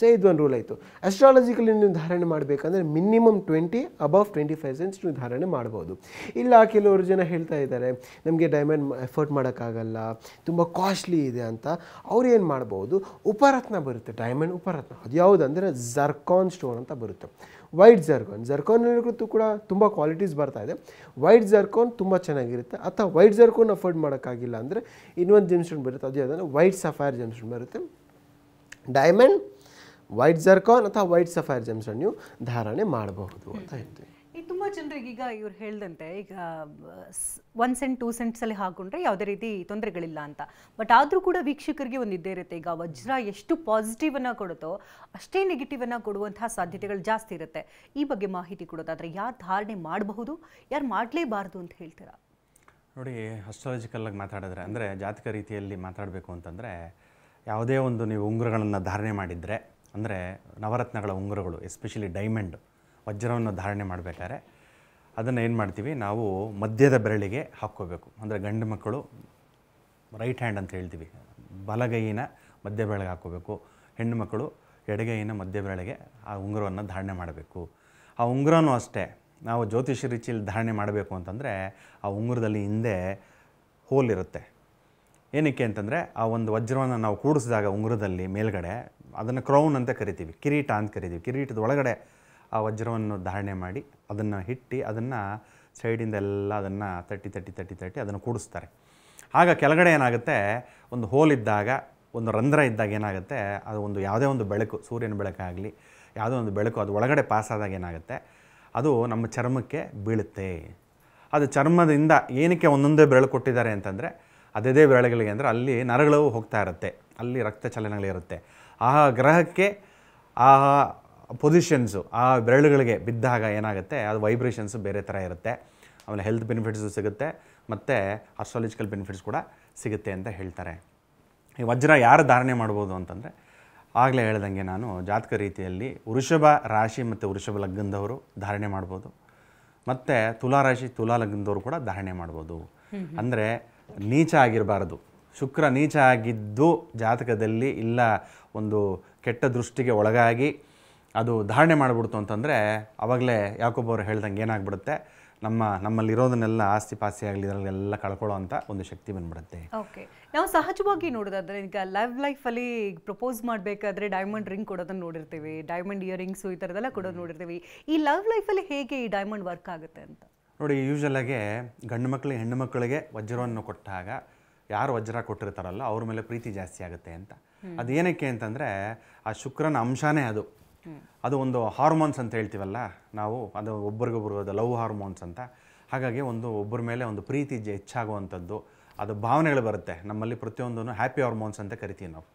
ಸೊ ಇದೊಂದು ರೂಲ್ ಆಯಿತು. ಅಸ್ಟ್ರಾಲಜಿಕಲಿ ನೀವು ಧಾರಣೆ ಮಾಡಬೇಕಂದ್ರೆ ಮಿನಿಮಮ್ 20 ಅಬವ್ 25 ಸೆಂಟ್ಸ್ ನೀವು ಧಾರಣೆ ಮಾಡ್ಬೋದು. ಇಲ್ಲ ಕೆಲವರು ಜನ ಹೇಳ್ತಾ ಇದ್ದಾರೆ ನಮಗೆ ಡೈಮಂಡ್ ಎಫರ್ಟ್ ಮಾಡೋಕ್ಕಾಗಲ್ಲ, ತುಂಬ ಕಾಸ್ಟ್ಲಿ ಇದೆ ಅಂತ. ಅವ್ರು ಏನು ಮಾಡ್ಬೋದು, ಉಪರತ್ನ ಬರುತ್ತೆ, ಡೈಮಂಡ್ ಉಪರತ್ನ. ಅದು ಯಾವುದಂದರೆ ಜರ್ಕಾನ್ ಸ್ಟೋನ್ ಅಂತ ಬರುತ್ತೆ. ವೈಟ್ ಜರ್ಕಾನ್ನಲ್ಲಿಗೂ ಕೂಡ ತುಂಬ ಕ್ವಾಲಿಟೀಸ್ ಬರ್ತಾ ಇದೆ. ವೈಟ್ ಜರ್ಕಾನ್ ತುಂಬ ಚೆನ್ನಾಗಿರುತ್ತೆ. ಅಥವಾ ವೈಟ್ ಜರ್ಕಾನ್ ಅಫೋರ್ಡ್ ಮಾಡೋಕ್ಕಾಗಿಲ್ಲ ಅಂದರೆ ಇನ್ನೊಂದು ಜೆಮ್ ಸ್ಟೋನ್ ಬರುತ್ತೆ, ಅದು ಯಾವುದಂದ್ರೆ ವೈಟ್ ಸಫೈರ್ ಜೆಮ್ ಸ್ಟೋನ್ ಬರುತ್ತೆ. ಡೈಮಂಡ್, ವೈಟ್ ಜರ್ಕಾನ್ ಅಥವಾ ವೈಟ್ ಸಫೈರ್ ಜೆಮ್ ಸ್ಟೋನ್ ನೀವು ಧಾರಣೆ ಮಾಡಬಹುದು ಅಂತ ಹೇಳ್ತೀವಿ. ಈಗ ತುಂಬ ಜನರಿಗೆ ಈಗ ಇವ್ರು ಹೇಳ್ದಂತೆ ಈಗ 1 ಸೆಂಟ್ 2 ಸೆಂಟ್ಸಲ್ಲಿ ಹಾಕೊಂಡ್ರೆ ಯಾವುದೇ ರೀತಿ ತೊಂದರೆಗಳಿಲ್ಲ ಅಂತ. ಬಟ್ ಆದರೂ ಕೂಡ ವೀಕ್ಷಕರಿಗೆ ಒಂದು ಇದ್ದೇ ಇರುತ್ತೆ, ಈಗ ವಜ್ರ ಎಷ್ಟು ಪಾಸಿಟಿವನ್ನು ಕೊಡುತ್ತೋ ಅಷ್ಟೇ ನೆಗೆಟಿವನ್ನು ಕೊಡುವಂತಹ ಸಾಧ್ಯತೆಗಳು ಜಾಸ್ತಿ ಇರುತ್ತೆ. ಈ ಬಗ್ಗೆ ಮಾಹಿತಿ ಕೊಡೋದಾದರೆ ಯಾರು ಧಾರಣೆ ಮಾಡಬಹುದು, ಯಾರು ಮಾಡಲೇಬಾರ್ದು ಅಂತ ಹೇಳ್ತೀರಾ? ನೋಡಿ, ಅಸ್ಟ್ರಾಲಜಿಕಲ್ಲಾಗಿ ಮಾತಾಡಿದ್ರೆ ಅಂದರೆ ಜಾತಕ ರೀತಿಯಲ್ಲಿ ಮಾತಾಡಬೇಕು ಅಂತಂದರೆ, ಯಾವುದೇ ಒಂದು ನೀವು ಉಂಗುರಗಳನ್ನು ಧಾರಣೆ ಮಾಡಿದರೆ ಅಂದರೆ ನವರತ್ನಗಳ ಉಂಗುರಗಳು, ಎಸ್ಪೆಷಲಿ ಡೈಮಂಡ್ ವಜ್ರವನ್ನು ಧಾರಣೆ ಮಾಡಬೇಕಾದ್ರೆ ಅದನ್ನು ಏನು ಮಾಡ್ತೀವಿ ನಾವು ಮಧ್ಯದ ಬೆರಳಿಗೆ ಹಾಕ್ಕೋಬೇಕು. ಅಂದರೆ ಗಂಡು ಮಕ್ಕಳು ರೈಟ್ ಹ್ಯಾಂಡ್ ಅಂತ ಹೇಳ್ತೀವಿ, ಬಲಗೈಯಿನ ಮಧ್ಯ ಬೆರಳಿಗೆ ಹಾಕ್ಕೋಬೇಕು. ಹೆಣ್ಣು ಮಕ್ಕಳು ಎಡಗೈಯಿನ ಮಧ್ಯ ಬೆರಳಿಗೆ ಆ ಉಂಗುರವನ್ನು ಧಾರಣೆ ಮಾಡಬೇಕು. ಆ ಉಂಗುರನೂ ಅಷ್ಟೇ, ನಾವು ಜ್ಯೋತಿಷ ರೀತಿಯಲ್ಲಿ ಧಾರಣೆ ಮಾಡಬೇಕು ಅಂತಂದರೆ ಆ ಉಂಗುರದಲ್ಲಿ ಹಿಂದೆ ಹೋಲ್ ಇರುತ್ತೆ. ಏನಕ್ಕೆ ಅಂತಂದರೆ ಆ ಒಂದು ವಜ್ರವನ್ನು ನಾವು ಕೂಡಿಸಿದಾಗ ಉಂಗುರದಲ್ಲಿ ಮೇಲ್ಗಡೆ ಅದನ್ನು ಕ್ರೌನ್ ಅಂತ ಕರಿತೀವಿ, ಕಿರೀಟ ಅಂತ ಕರಿತೀವಿ. ಕಿರೀಟದ ಒಳಗಡೆ ಆ ವಜ್ರವನ್ನು ಧಾರಣೆ ಮಾಡಿ ಅದನ್ನು ಹಿಟ್ಟು ಅದನ್ನು ಸೈಡಿಂದ ಎಲ್ಲ ಅದನ್ನು ತಟ್ಟಿ ಅದನ್ನು ಕೂಡಿಸ್ತಾರೆ. ಆಗ ಕೆಳಗಡೆ ಏನಾಗುತ್ತೆ, ಒಂದು ಹೋಲ್ ಇದ್ದಾಗ, ಒಂದು ರಂಧ್ರ ಇದ್ದಾಗ ಏನಾಗುತ್ತೆ, ಅದು ಒಂದು ಯಾವುದೇ ಒಂದು ಬೆಳಕು, ಸೂರ್ಯನ ಬೆಳಕಾಗಲಿ ಯಾವುದೋ ಒಂದು ಬೆಳಕು ಅದು ಒಳಗಡೆ ಪಾಸಾದಾಗ ಏನಾಗುತ್ತೆ, ಅದು ನಮ್ಮ ಚರ್ಮಕ್ಕೆ ಬೀಳುತ್ತೆ. ಅದು ಚರ್ಮದಿಂದ ಏನಕ್ಕೆ ಒಂದೊಂದೇ ಬೆರಳು ಕೊಟ್ಟಿದ್ದಾರೆ ಅಂತಂದರೆ ಅದೇ ಬೆರಳುಗಳಿಗೆ ಅಂದರೆ ಅಲ್ಲಿ ನರಗಳು ಹೋಗ್ತಾ ಇರುತ್ತೆ, ಅಲ್ಲಿ ರಕ್ತ ಚಲನೆಗಳಿರುತ್ತೆ. ಆ ಗ್ರಹಕ್ಕೆ ಆ ಪೊಸಿಷನ್ಸು ಆ ಬೆರಳುಗಳಿಗೆ ಬಿದ್ದಾಗ ಏನಾಗುತ್ತೆ, ಅದು ವೈಬ್ರೇಷನ್ಸು ಬೇರೆ ಥರ ಇರುತ್ತೆ. ಆಮೇಲೆ ಹೆಲ್ತ್ ಬೆನಿಫಿಟ್ಸು ಸಿಗುತ್ತೆ ಮತ್ತು ಆಸ್ಟ್ರಾಲಜಿಕಲ್ ಬೆನಿಫಿಟ್ಸ್ ಕೂಡ ಸಿಗುತ್ತೆ ಅಂತ ಹೇಳ್ತಾರೆ. ಈ ವಜ್ರ ಯಾರು ಧಾರಣೆ ಮಾಡ್ಬೋದು ಅಂತಂದರೆ, ಆಗಲೇ ಹೇಳ್ದಂಗೆ ನಾನು ಜಾತಕ ರೀತಿಯಲ್ಲಿ ವೃಷಭ ರಾಶಿ ಮತ್ತು ವೃಷಭ ಲಗ್ನದವರು ಧಾರಣೆ ಮಾಡ್ಬೋದು, ಮತ್ತು ತುಲಾ ರಾಶಿ ತುಲಾ ಲಗ್ನದವರು ಕೂಡ ಧಾರಣೆ ಮಾಡ್ಬೋದು. ಅಂದರೆ ನೀಚ ಆಗಿರಬಾರ್ದು. ಶುಕ್ರ ನೀಚ ಆಗಿದ್ದು ಜಾತಕದಲ್ಲಿ ಇಲ್ಲ ಒಂದು ಕೆಟ್ಟ ದೃಷ್ಟಿಗೆ ಒಳಗಾಗಿ ಅದು ಧಾರಣೆ ಮಾಡಿಬಿಡ್ತು ಅಂತಂದರೆ ಆವಾಗಲೇ ಯಾಕೊಬ್ಬ ಅವರು ಹೇಳ್ದಂಗೆ ಏನಾಗ್ಬಿಡುತ್ತೆ, ನಮ್ಮಲ್ಲಿರೋದನ್ನೆಲ್ಲ ಆಸ್ತಿ ಪಾಸ್ತಿ ಆಗಲಿ ಇದರಲ್ಲೆಲ್ಲ ಕಳ್ಕೊಳ್ಳೋ ಅಂತ ಒಂದು ಶಕ್ತಿ ಬಂದ್ಬಿಡುತ್ತೆ. ಓಕೆ, ನಾವು ಸಹಜವಾಗಿ ನೋಡೋದಾದ್ರೆ ಈಗ ಲೈಫಲ್ಲಿ ಪ್ರಪೋಸ್ ಮಾಡಬೇಕಾದ್ರೆ ಡೈಮಂಡ್ ರಿಂಗ್ ಕೊಡೋದನ್ನು ನೋಡಿರ್ತೀವಿ, ಡೈಮಂಡ್ ಇಯರಿಂಗ್ಸು ಈ ಥರದೆಲ್ಲ ಕೊಡೋದು ನೋಡಿರ್ತೀವಿ. ಈ ಲೈಫಲ್ಲಿ ಹೇಗೆ ಈ ಡೈಮಂಡ್ ವರ್ಕ್ ಆಗುತ್ತೆ ಅಂತ ನೋಡಿ, ಯೂಶಲಾಗೆ ಗಂಡು ಮಕ್ಕಳಿಗೆ ಹೆಣ್ಣು ಮಕ್ಕಳಿಗೆ ವಜ್ರವನ್ನು ಕೊಟ್ಟಾಗ ಯಾರು ವಜ್ರ ಕೊಟ್ಟಿರ್ತಾರಲ್ಲ ಅವ್ರ ಮೇಲೆ ಪ್ರೀತಿ ಜಾಸ್ತಿ ಆಗುತ್ತೆ ಅಂತ. ಅದು ಏನಕ್ಕೆ ಅಂತಂದರೆ ಆ ಶುಕ್ರನ ಅಂಶನೇ ಅದು ಒಂದು ಹಾರ್ಮೋನ್ಸ್ ಅಂತ ಹೇಳ್ತೀವಲ್ಲ ನಾವು, ಅದು ಒಬ್ಬರಿಗೊಬ್ಬರು ಅದು ಲವ್ ಹಾರ್ಮೋನ್ಸ್ ಅಂತ. ಹಾಗಾಗಿ ಒಬ್ಬರ ಮೇಲೆ ಒಂದು ಪ್ರೀತಿ ಹೆಚ್ಚಾಗುವಂಥದ್ದು, ಅದು ಭಾವನೆಗಳು ಬರುತ್ತೆ ನಮ್ಮಲ್ಲಿ. ಪ್ರತಿಯೊಂದೂ ಹ್ಯಾಪಿ ಹಾರ್ಮೋನ್ಸ್ ಅಂತ ಕರಿತೀವಿ ನಾವು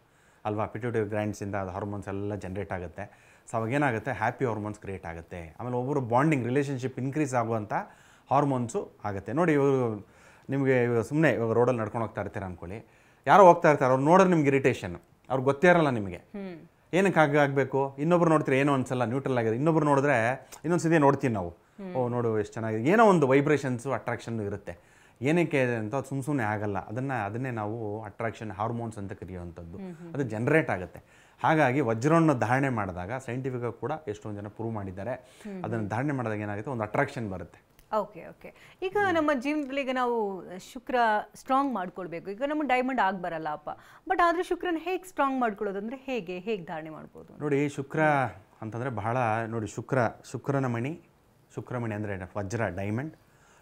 ಅಲ್ವಾ. ಪಿಟ್ಯೂಟರಿ ಗ್ಲ್ಯಾಂಡ್ಸಿಂದ ಅದು ಹಾರ್ಮೋನ್ಸ್ ಎಲ್ಲ ಜನ್ರೇಟ್ ಆಗುತ್ತೆ. ಸೊ ಅವಾಗೇನಾಗುತ್ತೆ, ಹ್ಯಾಪಿ ಹಾರ್ಮೋನ್ಸ್ ಕ್ರಿಯೇಟ್ ಆಗುತ್ತೆ. ಆಮೇಲೆ ಒಬ್ಬರು ಬಾಂಡಿಂಗ್ ರಿಲೇಷನ್ಶಿಪ್ ಇನ್ಕ್ರೀಸ್ ಆಗುವಂಥ ಹಾರ್ಮೋನ್ಸು ಆಗುತ್ತೆ. ನೋಡಿ, ಇವರು ನಿಮಗೆ ಸುಮ್ಮನೆ ಇವಾಗ ರೋಡಲ್ಲಿ ನಡ್ಕೊಂಡು ಹೋಗ್ತಾ ಇರ್ತೀರ ಅಂದ್ಕೊಳ್ಳಿ, ಯಾರೋ ಹೋಗ್ತಾ ಇರ್ತಾರೆ, ಅವ್ರು ನೋಡಿದ್ರೆ ನಿಮ್ಗೆ ಇರಿಟೇಷನ್, ಅವ್ರಿಗೆ ಗೊತ್ತೇ ಇರಲ್ಲ ನಿಮಗೆ ಏನಕ್ಕೆ ಆಗಬೇಕು. ಇನ್ನೊಬ್ರು ನೋಡ್ತೀರಿ ಏನೋ ಒಂದ್ಸಲ ನ್ಯೂಟ್ರಲ್ ಆಗಿದೆ, ಇನ್ನೊಬ್ರು ನೋಡಿದ್ರೆ ಇನ್ನೊಂದು ಸತಿ ನೋಡ್ತೀವಿ ನಾವು, ಓ ನೋಡು ಎಷ್ಟು ಚೆನ್ನಾಗಿದೆ, ಏನೋ ಒಂದು ವೈಬ್ರೇಷನ್ಸು ಅಟ್ರಾಕ್ಷನ್ ಇರುತ್ತೆ. ಏನಕ್ಕೆ ಅಂತ ಅದು ಸುಮ್ಮನೆ ಆಗಲ್ಲ. ಅದನ್ನೇ ನಾವು ಅಟ್ರಾಕ್ಷನ್ ಹಾರ್ಮೋನ್ಸ್ ಅಂತ ಕರೆಯುವಂಥದ್ದು, ಅದು ಜನ್ರೇಟ್ ಆಗುತ್ತೆ. ಹಾಗಾಗಿ ವಜ್ರವನ್ನು ಧಾರಣೆ ಮಾಡಿದಾಗ ಸೈಂಟಿಫಿಕ್ ಕೂಡ ಎಷ್ಟೊಂದು ಜನ ಪ್ರೂವ್ ಮಾಡಿದ್ದಾರೆ, ಅದನ್ನು ಧಾರಣೆ ಮಾಡಿದಾಗ ಏನಾಗುತ್ತೆ, ಒಂದು ಅಟ್ರಾಕ್ಷನ್ ಬರುತ್ತೆ. ಓಕೆ ಓಕೆ, ಈಗ ನಮ್ಮ ಜೀವನದಲ್ಲಿ ಈಗ ನಾವು ಶುಕ್ರ ಸ್ಟ್ರಾಂಗ್ ಮಾಡ್ಕೊಳ್ಬೇಕು. ಈಗ ನಮ್ಮ ಡೈಮಂಡ್ ಆಗಿ ಬರಲ್ಲ ಅಪ್ಪ, ಬಟ್ ಆದರೆ ಶುಕ್ರನ ಹೇಗೆ ಸ್ಟ್ರಾಂಗ್ ಮಾಡ್ಕೊಳ್ಳೋದು ಅಂದರೆ ಹೇಗೆ ಧಾರಣೆ ಮಾಡ್ಬೋದು? ನೋಡಿ, ಶುಕ್ರ ಅಂತಂದರೆ ಬಹಳ ನೋಡಿ, ಶುಕ್ರಮಣಿ ಅಂದರೆ ವಜ್ರ ಡೈಮಂಡ್,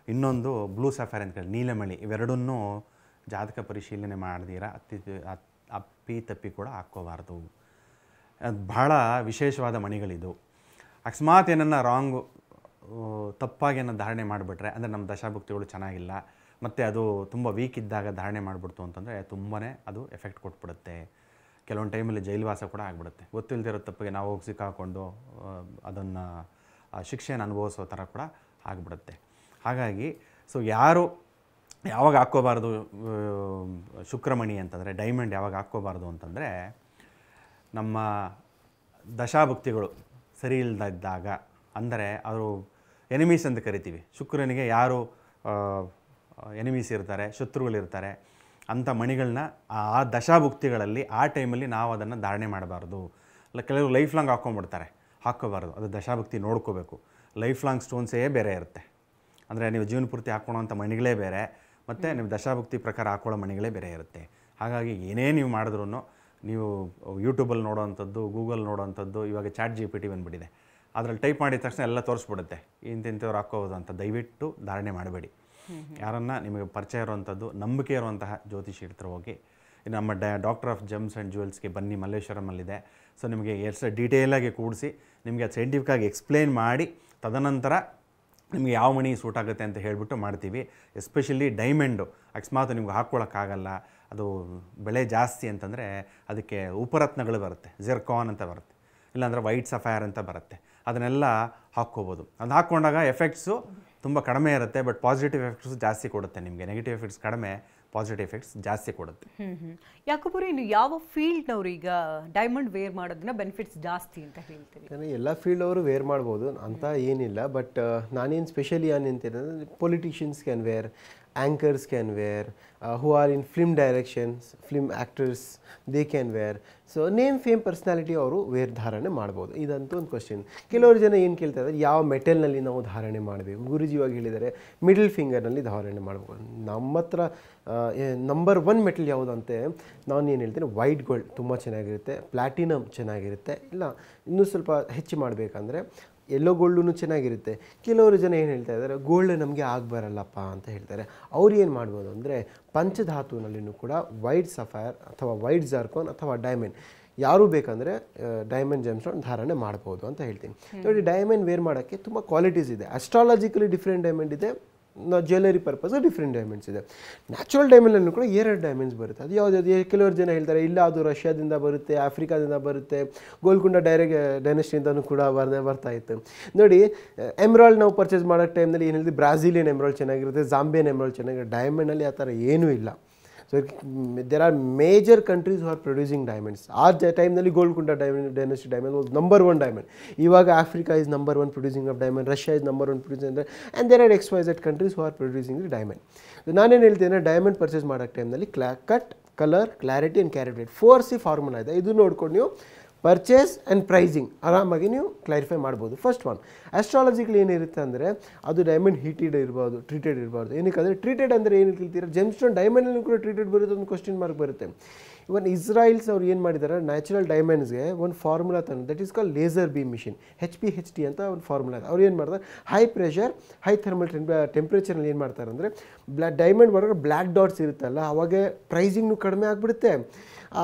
ಇನ್ನೊಂದು ಬ್ಲೂ ಸಫೈರ್ ಅಂತ ಹೇಳಿ ನೀಲಮಣಿ, ಇವೆರಡನ್ನೂ ಜಾತಕ ಪರಿಶೀಲನೆ ಮಾಡ್ದಿರ ತಪ್ಪಿ ಕೂಡ ಹಾಕ್ಕೋಬಾರ್ದು. ಅದು ಬಹಳ ವಿಶೇಷವಾದ ಮಣಿಗಳಿದು. ಅಕಸ್ಮಾತ್ ಏನನ್ನ ರಾಂಗು ತಪ್ಪಾಗಿ ಏನೋ ಧಾರಣೆ ಮಾಡಿಬಿಟ್ರೆ, ಅಂದರೆ ನಮ್ಮ ದಶಾಭುಕ್ತಿಗಳು ಚೆನ್ನಾಗಿಲ್ಲ ಮತ್ತು ಅದು ತುಂಬ ವೀಕ್ ಇದ್ದಾಗ ಧಾರಣೆ ಮಾಡಿಬಿಡ್ತು ಅಂತಂದರೆ ತುಂಬಾ ಅದು ಎಫೆಕ್ಟ್ ಕೊಟ್ಬಿಡುತ್ತೆ. ಕೆಲವೊಂದು ಟೈಮಲ್ಲಿ ಜೈಲುವಾಸ ಕೂಡ ಆಗಿಬಿಡುತ್ತೆ. ಗೊತ್ತಿಲ್ಲದಿರೋ ತಪ್ಪಿಗೆ ನಾವು ಹೋಗಿ ಸಿಕ್ಕಾಕೊಂಡು ಅದನ್ನು ಶಿಕ್ಷೆಯನ್ನು ಅನುಭವಿಸೋ ಥರ ಕೂಡ ಆಗಿಬಿಡುತ್ತೆ. ಹಾಗಾಗಿ ಯಾವಾಗ ಹಾಕ್ಕೋಬಾರ್ದು ಶುಕ್ರಮಣಿ ಅಂತಂದರೆ, ಡೈಮಂಡ್ ಯಾವಾಗ ಹಾಕ್ಕೋಬಾರ್ದು ಅಂತಂದರೆ, ನಮ್ಮ ದಶಾಭುಕ್ತಿಗಳು ಸರಿ ಇಲ್ಲದಿದ್ದಾಗ, ಅಂದರೆ ಅವರು ಎನಿಮೀಸ್ ಅಂತ ಕರಿತೀವಿ. ಶುಕ್ರನಿಗೆ ಯಾರು ಎನಿಮೀಸ್ ಇರ್ತಾರೆ, ಶತ್ರುಗಳಿರ್ತಾರೆ, ಅಂಥ ಮಣಿಗಳನ್ನ ಆ ದಶಾಭುಕ್ತಿಗಳಲ್ಲಿ ಆ ಟೈಮಲ್ಲಿ ನಾವು ಅದನ್ನು ಧಾರಣೆ ಮಾಡಬಾರ್ದು. ಕೆಲವರು ಲೈಫ್ ಲಾಂಗ್ ಹಾಕ್ಕೋಬಾರ್ದು. ಅದು ದಶಾಭುಕ್ತಿ ನೋಡ್ಕೋಬೇಕು. ಲೈಫ್ ಲಾಂಗ್ ಸ್ಟೋನ್ಸೇ ಬೇರೆ ಇರುತ್ತೆ. ಅಂದರೆ ನೀವು ಜೀವನ ಪೂರ್ತಿ ಹಾಕ್ಕೊಳ್ಳೋಂಥ ಮಣಿಗಳೇ ಬೇರೆ, ಮತ್ತು ನೀವು ದಶಾಭುಕ್ತಿ ಪ್ರಕಾರ ಹಾಕ್ಕೊಳ್ಳೋ ಮಣಿಗಳೇ ಬೇರೆ ಇರುತ್ತೆ. ಹಾಗಾಗಿ ಏನೇ ನೀವು ಮಾಡಿದ್ರೂ, ನೀವು ಯೂಟ್ಯೂಬಲ್ಲಿ ನೋಡೋವಂಥದ್ದು, ಗೂಗಲ್ ನೋಡೋವಂಥದ್ದು, ಇವಾಗ ChatGPT ಬಂದುಬಿಟ್ಟಿದೆ, ಅದರಲ್ಲಿ ಟೈಪ್ ಮಾಡಿದ ತಕ್ಷಣ ಎಲ್ಲ ತೋರಿಸ್ಬಿಡುತ್ತೆ, ಇಂಥವ್ರು ಹಾಕ್ಕೋಬೋದು ಅಂತ. ದಯವಿಟ್ಟು ಧಾರಣೆ ಮಾಡಬೇಡಿ. ಯಾರನ್ನ ನಿಮಗೆ ಪರಿಚಯ ಇರುವಂಥದ್ದು, ನಂಬಿಕೆ ಇರುವಂತಹ ಜ್ಯೋತಿಷಿ ಹತ್ರ ಹೋಗಿ. ನಮ್ಮ ಡಾಕ್ಟರ್ ಆಫ್ ಜೆಮ್ಸ್ ಆ್ಯಂಡ್ ಜ್ಯುವೆಲ್ಸ್ಗೆ ಬನ್ನಿ, ಮಲ್ಲೇಶ್ವರಮಲ್ಲಿದೆ. ಸೊ ನಿಮಗೆ ಎಷ್ಟು ಡೀಟೇಲಾಗಿ ಕೂಡಿಸಿ ನಿಮಗೆ ಅದು ಸೈಂಟಿಫಿಕ್ಕಾಗಿ ಎಕ್ಸ್ಪ್ಲೇನ್ ಮಾಡಿ, ತದನಂತರ ನಿಮಗೆ ಯಾವ ಮಣಿ ಸೂಟ್ ಆಗುತ್ತೆ ಅಂತ ಹೇಳಿಬಿಟ್ಟು ಮಾಡ್ತೀವಿ. ಎಸ್ಪೆಷಲಿ ಡೈಮಂಡು ಅಕಸ್ಮಾತ್ ನಿಮ್ಗೆ ಹಾಕ್ಕೊಳ್ಳೋಕ್ಕಾಗಲ್ಲ, ಅದು ಬೆಲೆ ಜಾಸ್ತಿ ಅಂತಂದರೆ ಅದಕ್ಕೆ ಉಪರತ್ನಗಳು ಬರುತ್ತೆ, ಜಿರ್ಕಾನ್ ಅಂತ ಬರುತ್ತೆ, ಇಲ್ಲಾಂದರೆ ವೈಟ್ ಸಫೈರ್ ಅಂತ ಬರುತ್ತೆ. ಅದನ್ನೆಲ್ಲ ಹಾಕ್ಕೋಬೋದು. ಅದು ಹಾಕ್ಕೊಂಡಾಗ ಎಫೆಕ್ಟ್ಸು ತುಂಬ ಕಡಿಮೆ ಇರುತ್ತೆ, ಬಟ್ ಪಾಸಿಟಿವ್ ಎಫೆಕ್ಟ್ಸು ಜಾಸ್ತಿ ಕೊಡುತ್ತೆ ನಿಮಗೆ. ನೆಗೆಟಿವ್ ಎಫೆಕ್ಟ್ಸ್ ಕಡಿಮೆ, ಪಾಸಿಟಿವ್ ಎಫೆಕ್ಟ್ಸ್ ಜಾಸ್ತಿ ಕೊಡುತ್ತೆ. ಯಾಕಂದ್ರೆ ಇನ್ನು ಯಾವ ಫೀಲ್ಡ್ನವ್ರು ಈಗ ಡೈಮಂಡ್ ವೇರ್ ಮಾಡೋದನ್ನ ಬೆನಿಫಿಟ್ಸ್ ಜಾಸ್ತಿ ಅಂತ ಹೇಳ್ತೀವಿ? ಯಾಕಂದರೆ ಎಲ್ಲ ಫೀಲ್ಡ್ ಅವರು ವೇರ್ ಮಾಡ್ಬೋದು ಅಂತ ಏನಿಲ್ಲ, ಬಟ್ ನಾನೇನು ಸ್ಪೆಷಲಿ ಏನಂತಂದರೆ politicians can wear, anchors can wear, who are in film directions, film actors, they can wear. So name fame personality ಅವರು ವೇರ್ ಧಾರಣೆ ಮಾಡ್ಬೋದು. ಇದಂತೂ ಒಂದು ಕ್ವಶನ್. ಕೆಲವರು ಜನ ಏನು ಕೇಳ್ತಾ ಇದ್ದಾರೆ, ಯಾವ ಮೆಟಲ್ನಲ್ಲಿ ನಾವು ಧಾರಣೆ ಮಾಡಬೇಕು? ಗುರುಜಿ ಇವಾಗ ಹೇಳಿದ್ದಾರೆ ಮಿಡಲ್ ಫಿಂಗರ್ನಲ್ಲಿ ಧಾರಣೆ ಮಾಡ್ಬೋದು. ನಮ್ಮ ಹತ್ರ ನಂಬರ್ 1 ಮೆಟಲ್ ಯಾವುದಂತೆ ನಾನು ಏನು ಹೇಳ್ತೀನಿ, ವೈಟ್ ಗೋಲ್ಡ್ ತುಂಬ ಚೆನ್ನಾಗಿರುತ್ತೆ, ಪ್ಲಾಟಿನಮ್ ಚೆನ್ನಾಗಿರುತ್ತೆ, ಇಲ್ಲ ಇನ್ನೂ ಸ್ವಲ್ಪ ಹೆಚ್ಚು ಮಾಡಬೇಕಂದ್ರೆ ಎಲ್ಲೋ ಗೋಲ್ಡೂ ಚೆನ್ನಾಗಿರುತ್ತೆ. ಕೆಲವರು ಜನ ಏನು ಹೇಳ್ತಾ ಇದ್ದಾರೆ, ಗೋಲ್ಡ್ ನಮಗೆ ಆಗಬರಲ್ಲಪ್ಪ ಅಂತ ಹೇಳ್ತಾರೆ. ಅವ್ರು ಏನು ಮಾಡ್ಬೋದು ಅಂದರೆ ಪಂಚಧಾತುನಲ್ಲಿನೂ ಕೂಡ ವೈಟ್ ಸಫೈರ್ ಅಥವಾ ವೈಟ್ ಜಾರ್ಕೋನ್ ಅಥವಾ ಡೈಮಂಡ್ ಯಾರು ಬೇಕಂದರೆ ಡೈಮಂಡ್ ಜೆಮ್ಸ್ಟೋನ್ ಧಾರಣೆ ಮಾಡ್ಬೋದು ಅಂತ ಹೇಳ್ತೀನಿ. ನೋಡಿ, ಡೈಮಂಡ್ ವೇರ್ ಮಾಡೋಕ್ಕೆ ತುಂಬ ಕ್ವಾಲಿಟೀಸ್ ಇದೆ. ಅಸ್ಟ್ರಾಲಜಿಕಲಿ ಡಿಫ್ರೆಂಟ್ ಡೈಮಂಡ್ ಇದೆ, ಜ್ಯುವೆಲರಿ ಪರ್ಪಸ್ ಡಿಫ್ರೆಂಟ್ ಡೈಮಂಡ್ಸ್ ಇದೆ. ನ್ಯಾಚುರಲ್ ಡೈಮಂಡಲ್ಲೂ ಕೂಡ 2 ಡೈಮಂಡ್ಸ್ ಬರುತ್ತೆ. ಅದು ಯಾವುದಾದ್ರು ಕೆಲವರು ಜನ ಹೇಳ್ತಾರೆ ಇಲ್ಲ ಅದು ರಷ್ಯಾದಿಂದ ಬರುತ್ತೆ, ಆಫ್ರಿಕಾದಿಂದ ಬರುತ್ತೆ, ಗೋಲ್ಕೊಂಡ ಡೈನೆಸ್ಟಿಯಿಂದನೂ ಕೂಡ ಬರ್ತಾ ಇತ್ತು. ನೋಡಿ, ಎಮ್ರಾಲ್ಡ್ ನಾವು ಪರ್ಚೇಸ್ ಮಾಡೋ ಟೈಮ್ನಲ್ಲಿ ಏನು ಹೇಳಿದ್ವಿ, ಬ್ರಾಝಿಲಿಯನ್ ಎಮ್ರಾಲ್ಡ್ ಚೆನ್ನಾಗಿರುತ್ತೆ, ಜಾಂಬಿಯನ್ ಎಮ್ರಾಲ್ಡ್ ಚೆನ್ನಾಗಿರುತ್ತೆ. ಡೈಮಂಡಲ್ಲಿ ಆ ಥರ ಏನೂ ಇಲ್ಲ. So there are major countries who are producing diamonds. ಆ ಟೈಮ್ನಲ್ಲಿ Golconda dynasty diamond was number 1 diamond. ಇವಾಗ Africa is number 1 producing of diamond, Russia is number 1 producing, and there are XYZ countries who are producing the diamond. ನಾನೇನು ಹೇಳ್ತೀನಿ, diamond purchase ಮಾಡೋ ಟೈಮ್ನಲ್ಲಿ cut, colour, clarity and carat rate 4C formula ಇದೆ. ಇದು ನೋಡ್ಕೊಂಡು ನೀವು purchase and pricing ಆರಾಮಾಗಿ ನೀವು ಕ್ಲಾರಿಫೈ ಮಾಡ್ಬೋದು. ಫಸ್ಟ್ ಒನ್, ಆಸ್ಟ್ರಾಲಜಿಕಲಿ ಏನಿರುತ್ತೆ ಅಂದರೆ ಅದು ಡೈಮಂಡ್ ಹೀಟೆಡ್ ಇರ್ಬೋದು, ಟ್ರೀಟೆಡ್ ಇರಬಾರ್ದು. ಏನಕ್ಕೆ ಅಂದರೆ ಟ್ರೀಟೆಡ್ ಅಂದರೆ ಏನು ಕೇಳ್ತೀರಾ, ಜೆಮ್ಸ್ಟೋನ್ ಡೈಮಂಡಲ್ಲೂ ಕೂಡ ಟ್ರೀಟೆಡ್ ಬರುತ್ತೆ, ಒಂದು ಕ್ವಶನ್ ಮಾರ್ಕ್ ಬರುತ್ತೆ. ಇವನ್ ಇಸ್ರಾಯಿಲ್ಸ್ ಅವ್ರು ಏನು ಮಾಡಿದ್ದಾರೆ, ನ್ಯಾಚುರಲ್ ಡೈಮಂಡ್ಸ್ಗೆ ಒಂದು ಫಾರ್ಮುಲಾ ತಂದು, that is call laser beam machine, HPHT ಅಂತ ಒಂದು ಫಾರ್ಮುಲಾ ಇದೆ. ಅವ್ರು ಏನು ಮಾಡ್ತಾರೆ, ಹೈ ಪ್ರೆಷರ್ ಹೈ ಥರ್ಮಲ್ ಟೆಂಪ್ರೇಚರ್ನಲ್ಲಿ ಏನು ಮಾಡ್ತಾರೆ ಅಂದರೆ ಡೈಮಂಡ್ ಒಳಗಡೆ ಬ್ಲ್ಯಾಕ್ ಡಾಟ್ಸ್ ಇರುತ್ತಲ್ಲ, ಅವಾಗ ಪ್ರೈಸಿಂಗ್ನು ಕಡಿಮೆ ಆಗಿಬಿಡುತ್ತೆ,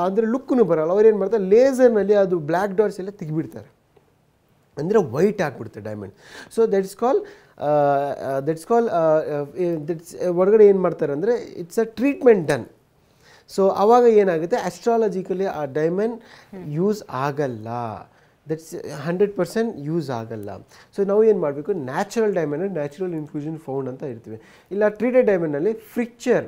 ಅಂದರೆ ಲುಕ್ಕೂ ಬರೋಲ್ಲ. ಅವ್ರು ಏನು ಮಾಡ್ತಾರೆ, ಲೇಸರ್ನಲ್ಲಿ ಅದು ಬ್ಲ್ಯಾಕ್ ಡಾಟ್ಸ್ ಎಲ್ಲ ತೆಗಿಬಿಡ್ತಾರೆ, ಅಂದರೆ ವೈಟ್ ಆಗಿಬಿಡುತ್ತೆ ಡೈಮಂಡ್. ಸೊ ದಟ್ಸ್ ಕಾಲ್ ಹೊರಗಡೆ ಏನು ಮಾಡ್ತಾರೆ ಅಂದರೆ it's a treatment done. So ಆವಾಗ ಏನಾಗುತ್ತೆ, ಆಸ್ಟ್ರಾಲಜಿಕಲಿ ಆ ಡೈಮಂಡ್ ಯೂಸ್ ಆಗಲ್ಲ, ದಟ್ಸ್ 100% ಯೂಸ್ ಆಗಲ್ಲ. ಸೊ ನಾವು ಏನು ಮಾಡಬೇಕು, natural diamond, natural inclusion found ಅಂತ ಇರ್ತೀವಿ. ಇಲ್ಲ ಟ್ರೀಟೆಡ್ ಡೈಮಂಡ್ನಲ್ಲಿ ಫ್ರಿಕ್ಚರ್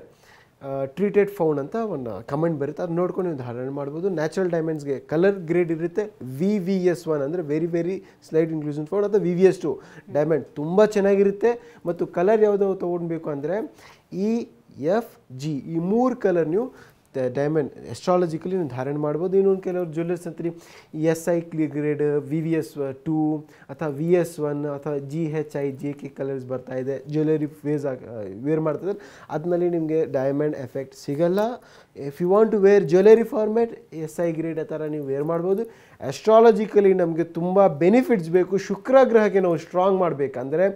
ಟ್ರೀಟೆಡ್ ಫೌಂಡ್ ಅಂತ ಒಂದು ಕಮೆಂಟ್ ಬರುತ್ತೆ, ಅದು ನೋಡ್ಕೊಂಡು ನೀವು ಧಾರಣೆ ಮಾಡ್ಬೋದು. ನ್ಯಾಚುರಲ್ ಡೈಮಂಡ್ಸ್ಗೆ ಕಲರ್ ಗ್ರೇಡ್ ಇರುತ್ತೆ, VVS1 ಅಂದರೆ very very slight inclusion found, ಅಥವಾ VVS2 ಡೈಮಂಡ್ ತುಂಬ ಚೆನ್ನಾಗಿರುತ್ತೆ. ಮತ್ತು ಕಲರ್ ಯಾವುದೋ ತೊಗೊಳ್ಬೇಕು ಅಂದರೆ EFG, ಈ 3 ಕಲರ್ ನೀವು ಡೈಮಂಡ್ ಎಸ್ಟ್ರಾಲಜಿಕಲಿ ನೀವು ಧಾರಣೆ ಮಾಡ್ಬೋದು. ಇನ್ನೊಂದು ಕೆಲವರು ಜ್ಯುವೆಲ್ಲರ್ಸ್ ಅಂತೀರಿ SI ಗ್ರೇಡ್, VVS2 ಅಥವಾ VS1 ಅಥವಾ GHI JK ಕಲರ್ಸ್ ಬರ್ತಾ ಇದೆ, ಜ್ಯುವೆಲ್ಲರಿ ವೇರ್ ಮಾಡ್ತಿದ್ದಾರೆ, ಅದ್ರಲ್ಲಿ ನಿಮಗೆ ಡೈಮಂಡ್ ಎಫೆಕ್ಟ್ ಸಿಗಲ್ಲ. If you want to wear jewellery format SI grade ಆ ಥರ ನೀವು ವೇರ್ ಮಾಡ್ಬೋದು. ಆಸ್ಟ್ರಾಲಜಿಕಲಿ ನಮಗೆ ತುಂಬ ಬೆನಿಫಿಟ್ಸ್ ಬೇಕು, ಶುಕ್ರ ಗ್ರಹಕ್ಕೆ ನಾವು ಸ್ಟ್ರಾಂಗ್ ಮಾಡಬೇಕಂದ್ರೆ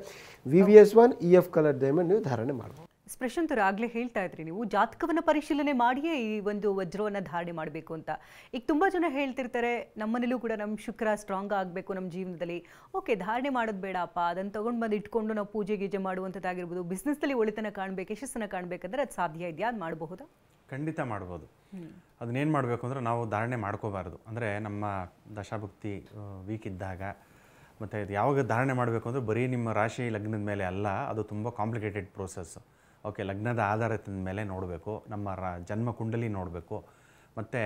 VVS1 EF ಕಲರ್ ಡೈಮಂಡ್ ನೀವು ಧಾರಣೆ ಮಾಡ್ಬೋದು. ಪ್ರಶಾಂತ್ ಅವರು ಆಗಲೇ ಹೇಳ್ತಾ ಇದ್ರಿ, ನೀವು ಜಾತಕವನ್ನು ಪರಿಶೀಲನೆ ಮಾಡಿಯೇ ಈ ಒಂದು ವಜ್ರವನ್ನು ಧಾರಣೆ ಮಾಡಬೇಕು ಅಂತ. ಈಗ ತುಂಬ ಜನ ಹೇಳ್ತಿರ್ತಾರೆ, ನಮ್ಮನೇಲೂ ಕೂಡ ನಮ್ಮ ಶುಕ್ರ ಸ್ಟ್ರಾಂಗ್ ಆಗಬೇಕು ನಮ್ಮ ಜೀವನದಲ್ಲಿ, ಓಕೆ ಧಾರಣೆ ಮಾಡೋದು ಬೇಡಪ್ಪ, ಅದನ್ನು ತೊಗೊಂಡು ಬಂದು ಇಟ್ಕೊಂಡು ನಾವು ಪೂಜೆ ಗೀಜೆ ಮಾಡುವಂಥದ್ದಾಗಿರ್ಬೋದು, ಬಿಸ್ನೆಸ್ನಲ್ಲಿ ಒಳಿತನ ಕಾಣಬೇಕು, ಯಶಸ್ಸನ್ನು ಕಾಣಬೇಕಂದ್ರೆ ಅದು ಸಾಧ್ಯ ಇದೆಯಾ, ಅದು ಮಾಡಬಹುದಾ? ಖಂಡಿತ ಮಾಡ್ಬೋದು. ಅದನ್ನೇನು ಮಾಡಬೇಕು ಅಂದರೆ ನಾವು ಧಾರಣೆ ಮಾಡ್ಕೋಬಾರ್ದು. ಅಂದರೆ ನಮ್ಮ ದಶಾಭುಕ್ತಿ ವೀಕ್ ಇದ್ದಾಗ ಮತ್ತು ಇದು ಯಾವಾಗ ಧಾರಣೆ ಮಾಡಬೇಕು ಅಂದರೆ ಬರೀ ನಿಮ್ಮ ರಾಶಿ ಲಗ್ನದ ಮೇಲೆ ಅಲ್ಲ, ಅದು ತುಂಬ ಕಾಂಪ್ಲಿಕೇಟೆಡ್ ಪ್ರೋಸೆಸ್. ಓಕೆ, ಲಗ್ನದ ಆಧಾರದ ಮೇಲೆ ನೋಡಬೇಕು, ನಮ್ಮ ಜನ್ಮ ಕುಂಡಲಿ ನೋಡಬೇಕು, ಮತ್ತು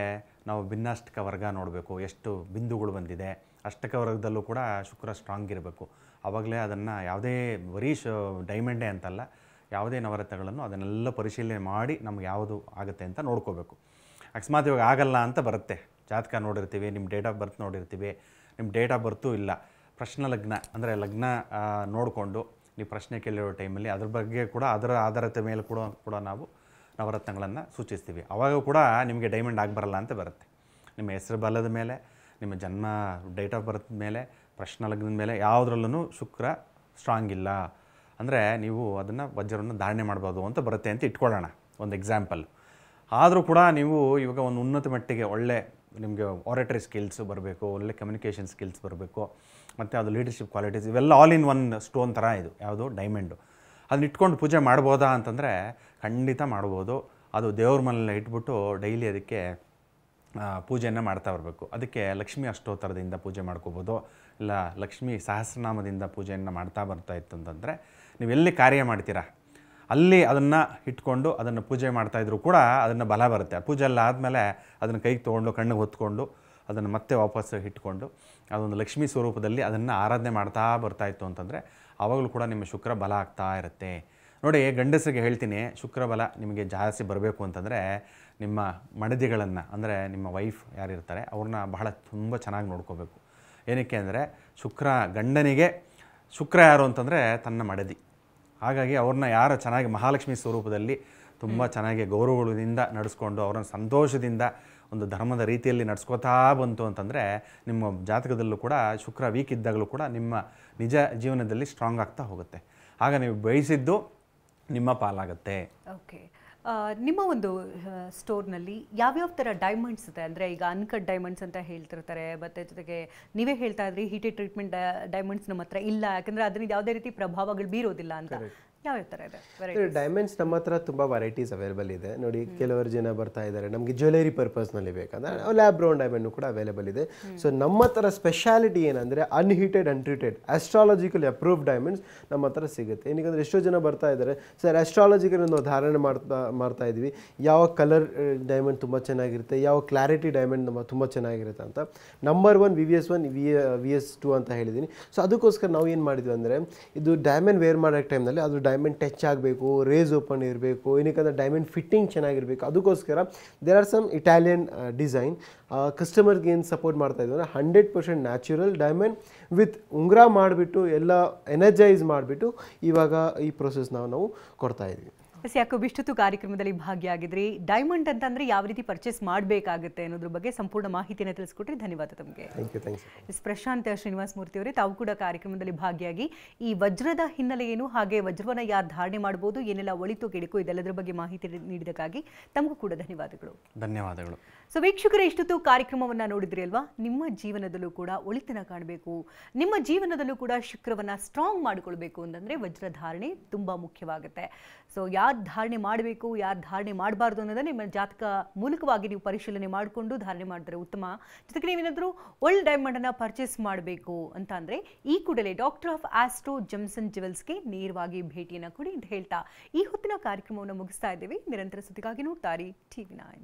ನಾವು ಭಿನ್ನಾಷ್ಟಕ ವರ್ಗ ನೋಡಬೇಕು, ಎಷ್ಟು ಬಿಂದುಗಳು ಬಂದಿದೆ. ಅಷ್ಟಕ ವರ್ಗದಲ್ಲೂ ಕೂಡ ಶುಕ್ರ ಸ್ಟ್ರಾಂಗ್ ಇರಬೇಕು. ಆವಾಗಲೇ ಅದನ್ನು ಯಾವುದೇ ಬರೀ ಡೈಮಂಡೇ ಅಂತಲ್ಲ, ಯಾವುದೇ ನವರತ್ನಗಳನ್ನು ಅದನ್ನೆಲ್ಲ ಪರಿಶೀಲನೆ ಮಾಡಿ ನಮ್ಗೆ ಯಾವುದು ಆಗುತ್ತೆ ಅಂತ ನೋಡ್ಕೋಬೇಕು. ಅಕಸ್ಮಾತ್ ಇವಾಗ ಆಗಲ್ಲ ಅಂತ ಬರುತ್ತೆ, ಜಾತಕ ನೋಡಿರ್ತೀವಿ, ನಿಮ್ಮ ಡೇಟ್ ಆಫ್ ಬರ್ತ್ ನೋಡಿರ್ತೀವಿ, ನಿಮ್ಮ ಡೇಟ್ ಆಫ್ ಬರ್ತು ಇಲ್ಲ, ಪ್ರಶ್ನೆ ಲಗ್ನ ಅಂದರೆ ಲಗ್ನ ನೋಡಿಕೊಂಡು ನೀವು ಪ್ರಶ್ನೆ ಕೇಳಿರೋ ಟೈಮಲ್ಲಿ ಅದ್ರ ಬಗ್ಗೆ ಕೂಡ ಅದರ ಆಧಾರದ ಮೇಲೆ ಕೂಡ ನಾವು ನವರತ್ನಗಳನ್ನು ಸೂಚಿಸ್ತೀವಿ. ಆವಾಗ ಕೂಡ ನಿಮಗೆ ಡೈಮಂಡ್ ಆಗಬರಲ್ಲ ಅಂತ ಬರುತ್ತೆ. ನಿಮ್ಮ ಹೆಸರು ಬಲದ ಮೇಲೆ, ನಿಮ್ಮ ಜನ್ಮ ಡೇಟ್ ಆಫ್ ಬರ್ತ್ ಮೇಲೆ, ಪ್ರಶ್ನೆ ಲಗ್ನದ ಮೇಲೆ ಯಾವುದ್ರಲ್ಲೂ ಶುಕ್ರ ಸ್ಟ್ರಾಂಗ್ ಇಲ್ಲ ಅಂದರೆ ನೀವು ಅದನ್ನು ವಜ್ರವನ್ನು ಧಾರಣೆ ಮಾಡ್ಬೋದು ಅಂತ ಬರುತ್ತೆ ಅಂತ ಇಟ್ಕೊಳ್ಳೋಣ, ಒಂದು ಎಕ್ಸಾಂಪಲ್. ಆದರೂ ಕೂಡ ನೀವು ಇವಾಗ ಒಂದು ಉನ್ನತ ಮಟ್ಟಿಗೆ ಒಳ್ಳೆ ನಿಮಗೆ ಆರೇಟರಿ ಸ್ಕಿಲ್ಸ್ ಬರಬೇಕು, ಒಳ್ಳೆ ಕಮ್ಯುನಿಕೇಷನ್ ಸ್ಕಿಲ್ಸ್ ಬರಬೇಕು, ಮತ್ತು ಅದು ಲೀಡರ್ಶಿಪ್ ಕ್ವಾಲಿಟೀಸ್, ಇವೆಲ್ಲ ಆಲ್ ಇನ್ ಒನ್ ಸ್ಟೋನ್ ಥರ ಇದು ಯಾವುದು ಡೈಮಂಡು. ಅದನ್ನ ಇಟ್ಕೊಂಡು ಪೂಜೆ ಮಾಡ್ಬೋದಾ ಅಂತಂದರೆ ಖಂಡಿತ ಮಾಡ್ಬೋದು. ಅದು ದೇವ್ರ ಮನೆಯಲ್ಲ ಇಟ್ಬಿಟ್ಟು ಡೈಲಿ ಅದಕ್ಕೆ ಪೂಜೆಯನ್ನು ಮಾಡ್ತಾ ಬರಬೇಕು. ಅದಕ್ಕೆ ಲಕ್ಷ್ಮೀ ಅಷ್ಟೋತ್ತರದಿಂದ ಪೂಜೆ ಮಾಡ್ಕೋಬೋದು, ಇಲ್ಲ ಲಕ್ಷ್ಮೀ ಸಹಸ್ರನಾಮದಿಂದ ಪೂಜೆಯನ್ನು ಮಾಡ್ತಾ ಬರ್ತಾ ಇತ್ತು ಅಂತಂದರೆ ನೀವೆಲ್ಲಿ ಕಾರ್ಯ ಮಾಡ್ತೀರಾ ಅಲ್ಲಿ ಅದನ್ನು ಇಟ್ಕೊಂಡು ಅದನ್ನು ಪೂಜೆ ಮಾಡ್ತಾಯಿದ್ರು ಕೂಡ ಅದನ್ನು ಬಲ ಬರುತ್ತೆ. ಪೂಜೆ ಎಲ್ಲ ಆದಮೇಲೆ ಅದನ್ನು ಕೈಗೆ ತೊಗೊಂಡು ಕಣ್ಣಿಗೆ ಹೊತ್ಕೊಂಡು ಅದನ್ನು ಮತ್ತೆ ವಾಪಸ್ ಇಟ್ಕೊಂಡು ಅದೊಂದು ಲಕ್ಷ್ಮೀ ಸ್ವರೂಪದಲ್ಲಿ ಅದನ್ನು ಆರಾಧನೆ ಮಾಡ್ತಾ ಬರ್ತಾಯಿತ್ತು ಅಂತಂದರೆ ಆವಾಗಲೂ ಕೂಡ ನಿಮ್ಮ ಶುಕ್ರ ಬಲ ಆಗ್ತಾ ಇರುತ್ತೆ. ನೋಡಿ, ಗಂಡಸರಿಗೆ ಹೇಳ್ತೀನಿ, ಶುಕ್ರ ಬಲ ನಿಮಗೆ ಜಾಸ್ತಿ ಬರಬೇಕು ಅಂತಂದರೆ ನಿಮ್ಮ ಮಡದಿಗಳನ್ನು ಅಂದರೆ ನಿಮ್ಮ ವೈಫ್ ಯಾರಿರ್ತಾರೆ ಅವ್ರನ್ನ ಬಹಳ ತುಂಬ ಚೆನ್ನಾಗಿ ನೋಡ್ಕೋಬೇಕು. ಏನಕ್ಕೆ ಅಂದರೆ ಗಂಡನಿಗೆ ಶುಕ್ರ ಯಾರು ಅಂತಂದರೆ ತನ್ನ ಮಡದಿ. ಹಾಗಾಗಿ ಅವ್ರನ್ನ ಯಾರು ಚೆನ್ನಾಗಿ ಮಹಾಲಕ್ಷ್ಮಿ ಸ್ವರೂಪದಲ್ಲಿ ತುಂಬ ಚೆನ್ನಾಗಿ ಗೌರವದಿಂದ ನಡೆಸ್ಕೊಂಡು ಅವ್ರನ್ನ ಸಂತೋಷದಿಂದ ಒಂದು ಧರ್ಮದ ರೀತಿಯಲ್ಲಿ ನಡ್ಸ್ಕೋತಾ ಬಂತು ಅಂತಂದರೆ ನಿಮ್ಮ ಜಾತಕದಲ್ಲೂ ಕೂಡ ಶುಕ್ರ ವೀಕ್ ಇದ್ದಾಗಲೂ ಕೂಡ ನಿಮ್ಮ ನಿಜ ಜೀವನದಲ್ಲಿ ಸ್ಟ್ರಾಂಗ್ ಆಗ್ತಾ ಹೋಗುತ್ತೆ. ಆಗ ನೀವು ಬಯಸಿದ್ದು ನಿಮ್ಮ ಪಾಲಾಗುತ್ತೆ. ಓಕೆ, ನಿಮ್ಮ ಒಂದು ಸ್ಟೋರ್ನಲ್ಲಿ ಯಾವ್ಯಾವ ಥರ ಡೈಮಂಡ್ಸ್ ಇದೆ? ಅಂದರೆ ಈಗ ಅನ್ಕಟ್ ಡೈಮಂಡ್ಸ್ ಅಂತ ಹೇಳ್ತಿರ್ತಾರೆ, ಮತ್ತು ಜೊತೆಗೆ ನೀವೇ ಹೇಳ್ತಾ ಇದ್ರಿ ಹೀಟೆಡ್ ಟ್ರೀಟ್ಮೆಂಟ್ ಡೈಮಂಡ್ಸ್ ನಮ್ಮ ಹತ್ರ ಇಲ್ಲ, ಯಾಕಂದರೆ ಅದರಿಂದ ಯಾವುದೇ ರೀತಿ ಪ್ರಭಾವಗಳು ಬೀರೋದಿಲ್ಲ ಅಂತ. ಯಾವ್ಯಾವ ಥರ ಇದೆ ಡೈಮಂಡ್ಸ್? ನಮ್ಮ ಹತ್ರ ತುಂಬ ವೆರೈಟೀಸ್ ಅವೈಲೇಬಲ್ ಇದೆ. ನೋಡಿ, ಕೆಲವರು ಜನ ಬರ್ತಾ ಇದ್ದಾರೆ ನಮಗೆ ಜ್ಯುವೆಲರಿ ಪರ್ಪಸ್ನಲ್ಲಿ ಬೇಕಂದ್ರೆ ಲ್ಯಾಬ್ ಬ್ರೌನ್ ಡೈಮಂಡ್ ಕೂಡ ಅವೈಲೇಬಲ್ ಇದೆ. ಸೊ ನಮ್ಮ ಹತ್ರ ಸ್ಪೆಷಾಲಿಟಿ ಏನಂದರೆ ಅನ್ಹೀಟೆಡ್ ಅನ್ಟ್ರೀಟೆಡ್ ಆಸ್ಟ್ರಾಲಜಿಕಲ್ ಅಪ್ರೂವ್ಡ್ ಡೈಮಂಡ್ಸ್ ನಮ್ಮ ಹತ್ರ ಸಿಗುತ್ತೆ. ಏನಕ್ಕೆ ಎಷ್ಟೋ ಜನ ಬರ್ತಾ ಇದ್ದಾರೆ, ಸರ್ ಆಸ್ಟ್ರಾಲಜಿಕಲ್ ನಾವು ಧಾರಣೆ ಮಾಡ್ತಾ ಇದ್ವಿ, ಯಾವ ಕಲರ್ ಡೈಮಂಡ್ ತುಂಬ ಚೆನ್ನಾಗಿರುತ್ತೆ, ಯಾವ ಕ್ಲಾರಿಟಿ ಡೈಮಂಡ್ ತುಂಬ ಚೆನ್ನಾಗಿರುತ್ತೆ ಅಂತ. ನಂಬರ್ 1 VVS1 VS2 ಅಂತ ಹೇಳಿದ್ದೀನಿ. ಸೊ ಅದಕ್ಕೋಸ್ಕರ ನಾವು ಏನು ಮಾಡಿದ್ವಿ ಅಂದರೆ, ಇದು ಡೈಮಂಡ್ ವೇರ್ ಮಾಡೋ ಟೈಮ್ನಲ್ಲಿ ಅದು ಡೈಮಂಡ್ ಟಚ್ ಆಗಬೇಕು, ರೇಸ್ ಓಪನ್ ಇರಬೇಕು, ಏನಕ್ಕಂದ್ರೆ ಡೈಮಂಡ್ ಫಿಟ್ಟಿಂಗ್ ಚೆನ್ನಾಗಿರಬೇಕು. ಅದಕ್ಕೋಸ್ಕರ there are some Italian design ಕಸ್ಟಮರ್ಗೆ ಏನು ಸಪೋರ್ಟ್ ಮಾಡ್ತಾ ಇದ್ದೀವಿ ಅಂದರೆ 100% ನ್ಯಾಚುರಲ್ ಡೈಮಂಡ್ ವಿತ್ ಉಂಗುರ ಮಾಡಿಬಿಟ್ಟು ಎಲ್ಲ ಎನರ್ಜೈಸ್ ಮಾಡಿಬಿಟ್ಟು ಇವಾಗ ಈ ಪ್ರೊಸೆಸ್ ನಾವು ಕೊಡ್ತಾ ಇದ್ವಿ. ಎಸ್, ಯಾಕೋ ಇಷ್ಟೊತ್ತು ಕಾರ್ಯಕ್ರಮದಲ್ಲಿ ಭಾಗಿಯಾಗಿದ್ರಿ. ಡೈಮಂಡ್ ಅಂತಂದರೆ ಯಾವ ರೀತಿ ಪರ್ಚೇಸ್ ಮಾಡಬೇಕಾಗುತ್ತೆ ಅನ್ನೋದ್ರ ಬಗ್ಗೆ ಸಂಪೂರ್ಣ ಮಾಹಿತಿಯನ್ನು ತಿಳಿಸ್ಕೊಟ್ರಿ. ಧನ್ಯವಾದ ತಮಗೆ. Thank you. Yes, Prashant Srinivas Murthy ಅವರೇ, ತಾವು ಕೂಡ ಕಾರ್ಯಕ್ರಮದಲ್ಲಿ ಭಾಗಿಯಾಗಿ ಈ ವಜ್ರದ ಹಿನ್ನೆಲೆ ಏನು, ಹಾಗೆ ವಜ್ರವನ್ನು ಯಾರು ಧಾರಣೆ ಮಾಡ್ಬೋದು, ಏನೆಲ್ಲ ಒಳಿತು ಕೆಡುಕು, ಇದೆಲ್ಲದರ ಬಗ್ಗೆ ಮಾಹಿತಿ ನೀಡಿದಕ್ಕಾಗಿ ತಮಗೂ ಕೂಡ ಧನ್ಯವಾದಗಳು. ಧನ್ಯವಾದಗಳು. ಸೊ ವೀಕ್ಷಕರೇ, ಇಷ್ಟೊತ್ತು ಕಾರ್ಯಕ್ರಮವನ್ನು ನೋಡಿದ್ರಿ ಅಲ್ವಾ? ನಿಮ್ಮ ಜೀವನದಲ್ಲೂ ಕೂಡ ಒಳಿತನ ಕಾಣಬೇಕು, ನಿಮ್ಮ ಜೀವನದಲ್ಲೂ ಕೂಡ ಶುಕ್ರವನ್ನು ಸ್ಟ್ರಾಂಗ್ ಮಾಡಿಕೊಳ್ಬೇಕು ಅಂತಂದರೆ ವಜ್ರಧಾರಣೆ ತುಂಬ ಮುಖ್ಯವಾಗುತ್ತೆ. ಸೊ ಯಾರು ಧಾರಣೆ ಮಾಡಬೇಕು, ಯಾರು ಧಾರಣೆ ಮಾಡಬಾರ್ದು ಅನ್ನೋದನ್ನ ನಿಮ್ಮ ಜಾತಕ ಮೂಲಕವಾಗಿ ನೀವು ಪರಿಶೀಲನೆ ಮಾಡಿಕೊಂಡು ಧಾರಣೆ ಮಾಡಿದ್ರೆ ಉತ್ತಮ. ಜೊತೆಗೆ ನೀವೇನಾದರೂ ಓಲ್ಡ್ ಡೈಮಂಡನ್ನು ಪರ್ಚೇಸ್ ಮಾಡಬೇಕು ಅಂತ ಅಂದರೆ ಈ ಕೂಡಲೇ ಡಾಕ್ಟರ್ ಆಫ್ ಆಸ್ಟ್ರೋ ಜಮ್ಸನ್ ಜ್ಯುವೆಲ್ಸ್ಗೆ ನೇರವಾಗಿ ಭೇಟಿಯನ್ನು ಕೊಡಿ ಅಂತ ಹೇಳ್ತಾ ಈ ಹೊತ್ತಿನ ಕಾರ್ಯಕ್ರಮವನ್ನು ಮುಗಿಸ್ತಾ ಇದ್ದೇವೆ. ನಿರಂತರ ಸುದ್ದಿಗಾಗಿ ನೋಡ್ತಾರೆ TV9.